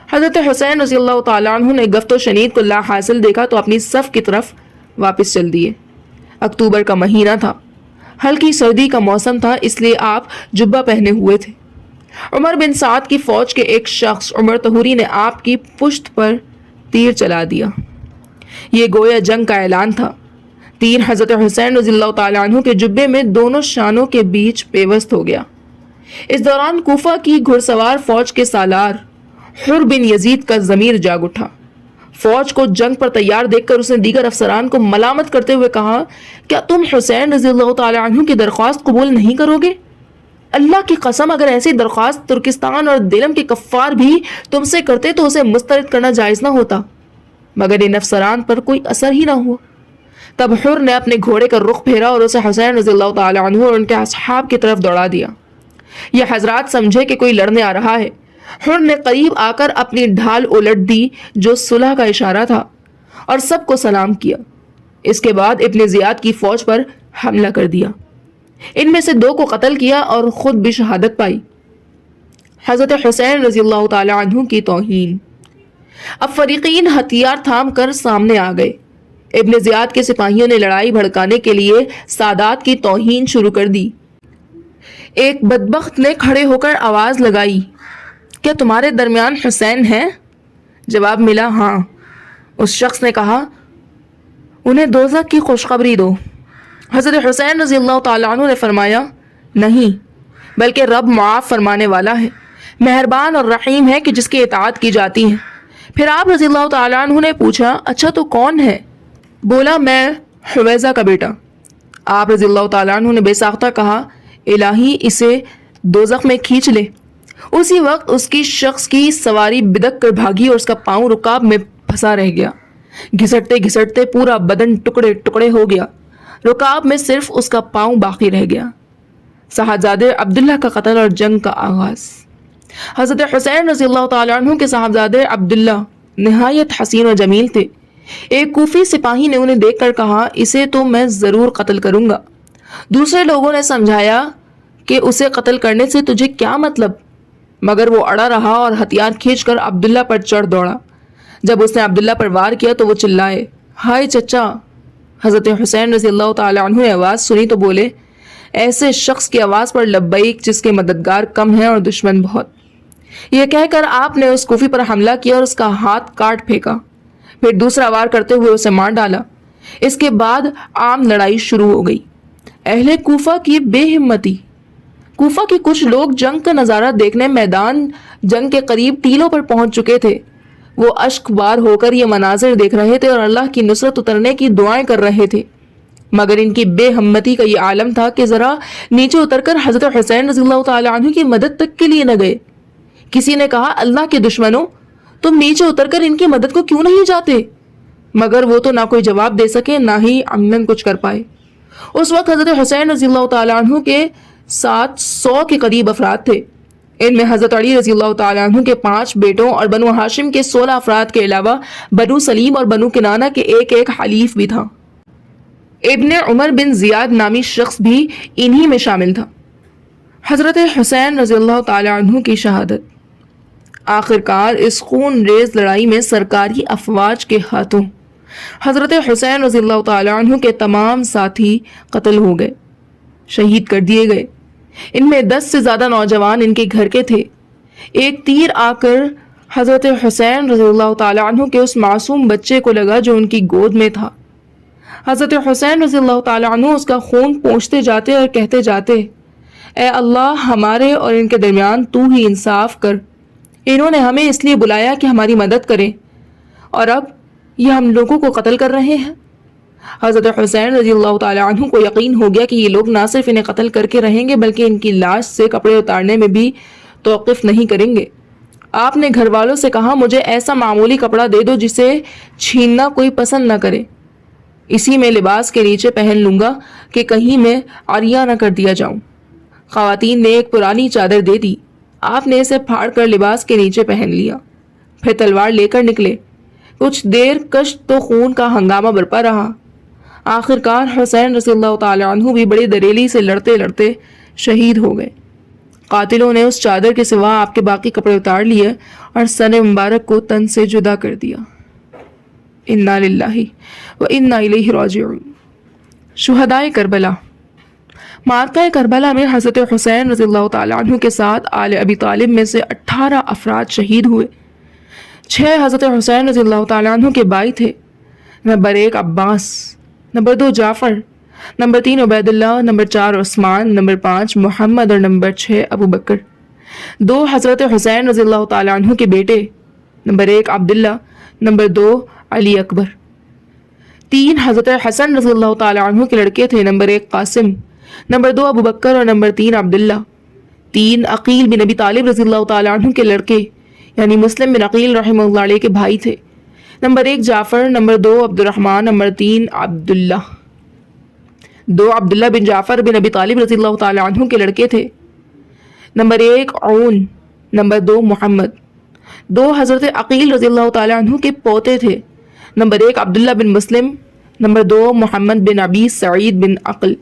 حضرت حسین رضی اللہ تعالیٰ عنہ نے گفت و شنید کو لا حاصل دیکھا تو اپنی صف کی طرف واپس چل دیے۔ اکتوبر کا مہینہ تھا، ہلکی سردی کا موسم تھا، اس لیے آپ جبہ پہنے ہوئے تھے۔ عمر بن سعد کی فوج کے ایک شخص عمر طہوری نے آپ کی پشت پر تیر چلا دیا۔ یہ گویا جنگ کا اعلان تھا۔ تیر حضرت حسین رضی اللہ تعالیٰ عنہ کے جبے میں دونوں شانوں کے بیچ پیوست ہو گیا۔ اس دوران کوفہ کی گھڑ سوار فوج کے سالار حر بن یزید کا ضمیر جاگ اٹھا۔ فوج کو جنگ پر تیار دیکھ کر اس نے دیگر افسران کو ملامت کرتے ہوئے کہا، کیا تم حسین رضی اللہ تعالیٰ عنہ کی درخواست قبول نہیں کرو گے؟ اللہ کی قسم اگر ایسی درخواست ترکستان اور دلم کے کفار بھی تم سے کرتے تو اسے مسترد کرنا جائز نہ ہوتا، مگر ان افسران پر کوئی اثر ہی نہ ہوا۔ تب حر نے اپنے گھوڑے کا رخ پھیرا اور اسے حسین رضی اللہ تعالیٰ عنہ اور ان کے اصحاب کی طرف دوڑا دیا۔ یہ حضرات سمجھے کہ کوئی لڑنے آ رہا ہے۔ حر نے قریب آ کر اپنی ڈھال الٹ دی جو صلح کا اشارہ تھا، اور سب کو سلام کیا۔ اس کے بعد ابن زیاد کی فوج پر حملہ کر دیا۔ ان میں سے 2 کو قتل کیا اور خود بھی شہادت پائی۔ حضرت حسین رضی اللہ تعالی عنہ کی توہین۔ اب فریقین ہتھیار تھام کر سامنے آ گئے۔ ابن زیاد کے سپاہیوں نے لڑائی بھڑکانے کے لیے سادات کی توہین شروع کر دی۔ ایک بدبخت نے کھڑے ہو کر آواز لگائی، کیا تمہارے درمیان حسین ہے؟ جواب ملا، ہاں۔ اس شخص نے کہا، انہیں دوزخ کی خوشخبری دو۔ حضرت حسین رضی اللہ تعالیٰ عنہ نے فرمایا، نہیں، بلکہ رب معاف فرمانے والا ہے، مہربان اور رحیم ہے کہ جس کی اطاعت کی جاتی ہے۔ پھر آپ رضی اللہ تعالیٰ عنہ نے پوچھا، اچھا تو کون ہے؟ بولا، میں حویزہ کا بیٹا۔ آپ رضی اللہ تعالیٰ عنہ نے بے ساختہ کہا، الہی اسے دوزخ میں کھینچ لے۔ اسی وقت اس کی شخص کی سواری بدک کر بھاگی اور اس کا پاؤں رکاب میں پھنسا رہ گیا۔ گھسٹتے گھسٹتے پورا بدن ٹکڑے ٹکڑے ہو گیا، رکاب میں صرف اس کا پاؤں باقی رہ گیا۔ صاحبزادے عبداللہ کا قتل اور جنگ کا آغاز۔ حضرت حسین رضی اللہ تعالیٰ عنہ کے صاحبزادے عبداللہ نہایت حسین و جمیل تھے۔ ایک کوفی سپاہی نے انہیں دیکھ کر کہا، اسے تو میں ضرور قتل کروں گا۔ دوسرے لوگوں نے سمجھایا کہ اسے قتل کرنے سے تجھے کیا مطلب، مگر وہ اڑا رہا اور ہتھیار کھینچ کر عبداللہ پر چڑھ دوڑا۔ جب اس نے عبداللہ پر وار کیا تو وہ چلائے، ہائے چچا۔ حضرت حسین رضی اللہ تعالیٰ عنہ نے آواز سنی تو بولے، ایسے شخص کی آواز پر لبیک جس کے مددگار کم ہیں اور دشمن بہت۔ یہ کہہ کر آپ نے اس کوفی پر حملہ کیا اور اس کا ہاتھ کاٹ پھینکا، پھر دوسرا وار کرتے ہوئے اسے مار ڈالا۔ اس کے بعد عام لڑائی شروع ہو گئی۔ اہل کوفہ کی بے ہمتی۔ کوفہ کے کچھ لوگ جنگ کا نظارہ دیکھنے میدان جنگ کے قریب ٹیلوں پر پہنچ چکے تھے۔ وہ اشک بار ہو کر یہ مناظر دیکھ رہے تھے اور اللہ کی نصرت اترنے کی دعائیں کر رہے تھے، مگر ان کی بے ہمتی کا یہ عالم تھا کہ ذرا نیچے اتر کر حضرت حسین رضی اللہ تعالی عنہ کی مدد تک کے لیے نہ گئے۔ کسی نے کہا، اللہ کے دشمنوں، تم نیچے اتر کر ان کی مدد کو کیوں نہیں جاتے؟ مگر وہ تو نہ کوئی جواب دے سکے نہ ہی عملاً کچھ کر پائے۔ اس وقت حضرت حسین رضی اللہ تعالیٰ عنہ کے ساتھ 100 کے قریب افراد تھے۔ ان میں حضرت علی رضی اللہ تعالیٰ عنہ کے 5 بیٹوں اور بنو ہاشم کے 16 افراد کے علاوہ بنو سلیم اور بنو کنانہ کے ایک حلیف بھی تھا۔ ابن عمر بن زیاد نامی شخص بھی انہی میں شامل تھا۔ حضرت حسین رضی اللہ تعالیٰ عنہ کی شہادت۔ آخرکار اس خون ریز لڑائی میں سرکاری افواج کے ہاتھوں حضرت حسین رضی اللہ تعالیٰ عنہ کے تمام ساتھی قتل ہو گئے، شہید کر دیے گئے۔ ان میں 10 سے زیادہ نوجوان ان کے گھر کے تھے۔ ایک تیر آ کر حضرت حسین رضی اللہ تعالیٰ عنہ کے اس معصوم بچے کو لگا جو ان کی گود میں تھا۔ حضرت حسین رضی اللہ تعالیٰ عنہ اس کا خون پوچھتے جاتے اور کہتے جاتے، اے اللہ، ہمارے اور ان کے درمیان تو ہی انصاف کر۔ انہوں نے ہمیں اس لیے بلایا کہ ہماری مدد کریں، اور اب یہ ہم لوگوں کو قتل کر رہے ہیں۔ حضرت حسین رضی اللہ تعالیٰ عنہ کو یقین ہو گیا کہ یہ لوگ نہ صرف انہیں قتل کر کے رہیں گے بلکہ ان کی لاش سے کپڑے اتارنے میں بھی توقف نہیں کریں گے۔ آپ نے گھر والوں سے کہا مجھے ایسا معمولی کپڑا دے دو جسے چھیننا کوئی پسند نہ کرے، اسی میں لباس کے نیچے پہن لوں گا کہ کہیں میں عاریہ نہ کر دیا جاؤں۔ خواتین نے ایک پرانی چادر دے دی، آپ نے اسے پھاڑ کر لباس کے نیچے پہن لیا، پھر تلوار لے کر نکلے۔ کچھ دیر کشت تو خون کا ہنگامہ برپا رہا۔ آخر کار حسین رضی اللہ تعالیٰ عنہ بھی بڑی دلیری سے لڑتے لڑتے شہید ہو گئے۔ قاتلوں نے اس چادر کے سوا آپ کے باقی کپڑے اتار لیے اور سر مبارک کو تن سے جدا کر دیا۔ انا للہ و انا الیہ راجعون۔ شہدائے کربلا۔ معرکہ کربلا میں حضرت حسین رضی اللہ تعالیٰ عنہ کے ساتھ آل ابی طالب میں سے 18 افراد شہید ہوئے۔ 6 حضرت حسین رضی اللہ تعالیٰ عنہ کے بھائی تھے۔ نمبر 1 عباس، نمبر 2 جعفر، نمبر 3 عبید اللہ، نمبر 4 عثمان، نمبر 5 محمد اور نمبر 6 ابو بکر۔ 2 حضرت حسین رضی اللہ تعالیٰ عنہ کے بیٹے، نمبر 1 عبداللہ، نمبر 2 علی اکبر۔ 3 حضرت حسن رضی اللہ تعالیٰ عنہ کے لڑکے تھے، نمبر 1 قاسم، نمبر 2 ابو بکر اور نمبر 3 عبداللہ۔ 3 عقیل بن ابی طالب رضی اللہ تعالیٰ عنہ کے لڑکے یعنی مسلم بن عقیل رحمہ اللہ علیہ کے بھائی تھے، نمبر 1 جعفر، نمبر 2 عبد الرحمن، نمبر 3 عبداللہ۔ 2 عبداللہ بن جعفر بن ابی طالب رضی اللہ تعالیٰ عنہ کے لڑکے تھے، نمبر 1 عون، نمبر 2 محمد۔ 2 حضرت عقیل رضی اللہ تعالیٰ عنہ کے پوتے تھے، نمبر 1 عبداللہ بن مسلم، نمبر 2 محمد بن ابی سعید بن عقل۔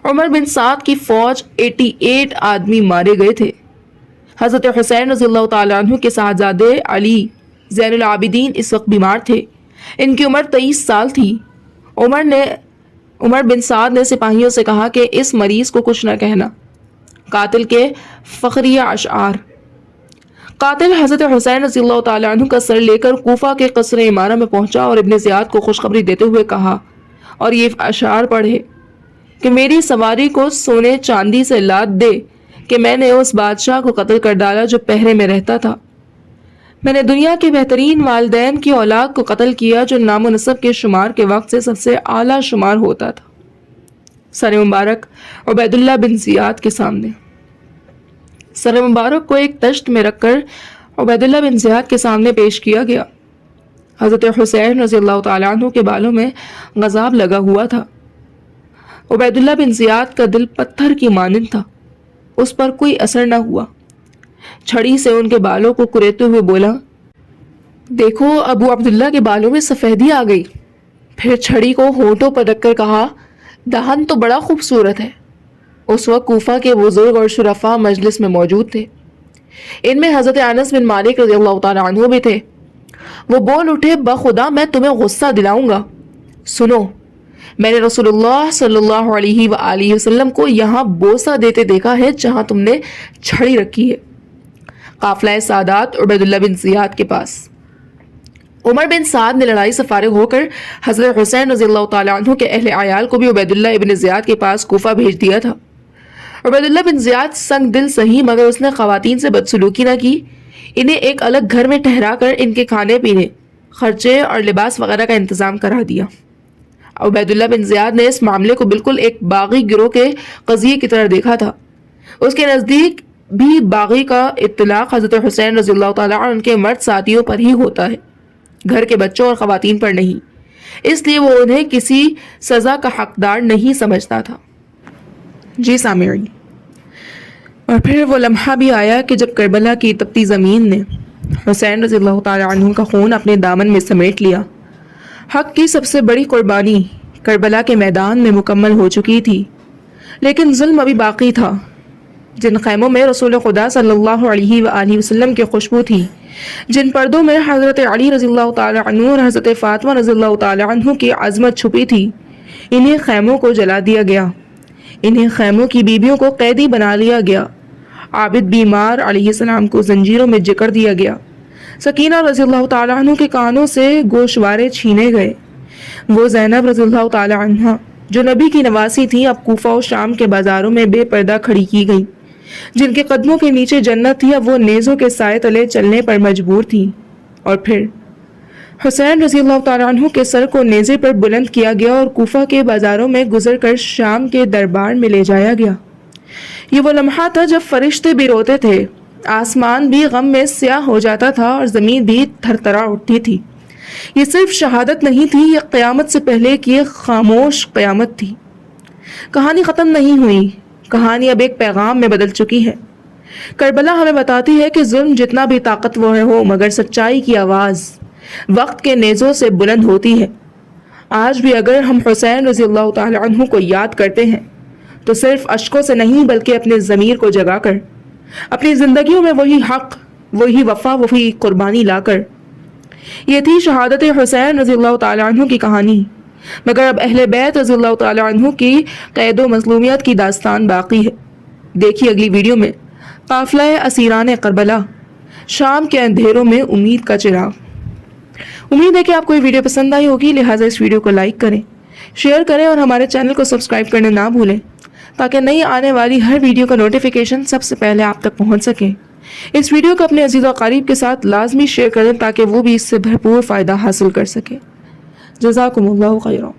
عمر بن سعد کی فوج 88 آدمی مارے گئے تھے۔ حضرت حسین رضی اللہ تعالیٰ عنہ کے صاحبزادے علی زین العابدین اس وقت بیمار تھے، ان کی عمر 23 سال تھی۔ عمر بن سعد نے سپاہیوں سے کہا کہ اس مریض کو کچھ نہ کہنا۔ قاتل کے فخریہ اشعار۔ قاتل حضرت حسین رضی اللہ تعالیٰ عنہ کا سر لے کر کوفہ کے قصر عمارہ میں پہنچا اور ابن زیاد کو خوشخبری دیتے ہوئے کہا اور یہ اشعار پڑھے کہ میری سواری کو سونے چاندی سے لاد دے کہ میں نے اس بادشاہ کو قتل کر ڈالا جو پہرے میں رہتا تھا۔ میں نے دنیا کے بہترین والدین کی اولاد کو قتل کیا جو نام و نسب کے شمار کے وقت سے سب سے اعلیٰ شمار ہوتا تھا۔ سر مبارک عبید اللہ بن زیاد کے سامنے۔ سر مبارک کو ایک تشت میں رکھ کر عبید اللہ بن زیاد کے سامنے پیش کیا گیا۔ حضرت حسین رضی اللہ تعالیٰ عنہ کے بالوں میں غضب لگا ہوا تھا۔ عبید اللہ بن زیاد کا دل پتھر کی مانند تھا، اس پر کوئی اثر نہ ہوا۔ چھڑی سے ان کے بالوں کو کریتے ہوئے بولا، دیکھو ابو عبداللہ کے بالوں میں سفیدی آ گئی۔ پھر چھڑی کو ہونٹوں پر رکھ کر کہا، دہن تو بڑا خوبصورت ہے۔ اس وقت کوفہ کے بزرگ اور شرفاء مجلس میں موجود تھے، ان میں حضرت انس بن مالک رضی اللہ تعالیٰ عنہ بھی تھے۔ وہ بول اٹھے، بخدا میں تمہیں غصہ دلاؤں گا۔ سنو، میں نے رسول اللہ صلی اللہ علیہ وآلہ وسلم کو یہاں بوسہ دیتے دیکھا ہے جہاں تم نے چھڑی رکھی ہے۔ قافلہ سادات عبید اللہ بن زیاد کے پاس۔ عمر بن سعد نے لڑائی سے فارغ ہو کر حضرت حسین رضی اللہ تعالیٰ عنہ کے اہل عیال کو بھی عبید اللہ ابن زیاد کے پاس کوفہ بھیج دیا تھا۔ عبید اللہ بن زیاد سنگ دل سہی، مگر اس نے خواتین سے بدسلوکی نہ کی، انہیں ایک الگ گھر میں ٹھہرا کر ان کے کھانے پینے، خرچے اور لباس وغیرہ کا انتظام کرا دیا۔ عبید اللہ بن زیاد نے اس معاملے کو بالکل ایک باغی گروہ کے قضیے کی طرح دیکھا تھا۔ اس کے نزدیک بھی باغی کا اطلاق حضرت حسین رضی اللہ تعالیٰ عنہ ان کے مرد ساتھیوں پر ہی ہوتا ہے، گھر کے بچوں اور خواتین پر نہیں، اس لیے وہ انہیں کسی سزا کا حقدار نہیں سمجھتا تھا۔ جی سامعین، اور پھر وہ لمحہ بھی آیا کہ جب کربلا کی تپتی زمین نے حسین رضی اللہ تعالیٰ عنہ کا خون اپنے دامن میں سمیٹ لیا۔ حق کی سب سے بڑی قربانی کربلا کے میدان میں مکمل ہو چکی تھی، لیکن ظلم ابھی باقی تھا۔ جن خیموں میں رسول خدا صلی اللہ علیہ وآلہ وسلم کی خوشبو تھی، جن پردوں میں حضرت علی رضی اللہ تعالیٰ عنہ اور حضرت فاطمہ رضی اللہ تعالیٰ عنہ کی عظمت چھپی تھی، انہیں خیموں کو جلا دیا گیا، انہیں خیموں کی بیویوں کو قیدی بنا لیا گیا، عابد بیمار علیہ السلام کو زنجیروں میں جکڑ دیا گیا، سکینہ رضی اللہ تعالیٰ عنہ کے کانوں سے گوشوارے چھینے گئے۔ وہ زینب رضی اللہ تعالیٰ عنہ جو نبی کی نواسی تھی، اب کوفہ و شام کے بازاروں میں بے پردہ کھڑی کی گئی۔ جن کے قدموں کے نیچے جنت تھی، اب وہ نیزوں کے سائے تلے چلنے پر مجبور تھی۔ اور پھر حسین رضی اللہ تعالیٰ عنہ کے سر کو نیزے پر بلند کیا گیا اور کوفہ کے بازاروں میں گزر کر شام کے دربار میں لے جایا گیا۔ یہ وہ لمحہ تھا جب فرشتے بھی روتے تھے، آسمان بھی غم میں سیاہ ہو جاتا تھا اور زمین بھی تھر تھرا اٹھتی تھی۔ یہ صرف شہادت نہیں تھی، یہ قیامت سے پہلے کی ایک خاموش قیامت تھی۔ کہانی ختم نہیں ہوئی، کہانی اب ایک پیغام میں بدل چکی ہے۔ کربلا ہمیں بتاتی ہے کہ ظلم جتنا بھی طاقتور ہو مگر سچائی کی آواز وقت کے نیزوں سے بلند ہوتی ہے۔ آج بھی اگر ہم حسین رضی اللہ تعالی عنہ کو یاد کرتے ہیں تو صرف اشکوں سے نہیں بلکہ اپنے ضمیر کو جگا کر، اپنی زندگیوں میں وہی حق، وہی وفا، وہی قربانی لا کر۔ یہ تھی شہادت حسین رضی اللہ تعالی عنہ کی کہانی، مگر اب اہل بیت رضی اللہ تعالی عنہ کی قید و مظلومیت کی داستان باقی ہے۔ دیکھیے اگلی ویڈیو میں قافلہ اسیران کربلا، شام کے اندھیروں میں امید کا چراغ۔ امید ہے کہ آپ کو یہ ویڈیو پسند آئی ہوگی، لہٰذا اس ویڈیو کو لائک کریں، شیئر کریں اور ہمارے چینل کو سبسکرائب کرنا نہ بھولیں تاکہ نئی آنے والی ہر ویڈیو کا نوٹیفیکیشن سب سے پہلے آپ تک پہنچ سکے۔ اس ویڈیو کو اپنے عزیز و اقارب کے ساتھ لازمی شیئر کریں تاکہ وہ بھی اس سے بھرپور فائدہ حاصل کر سکے۔ جزاکم اللہ خیرا۔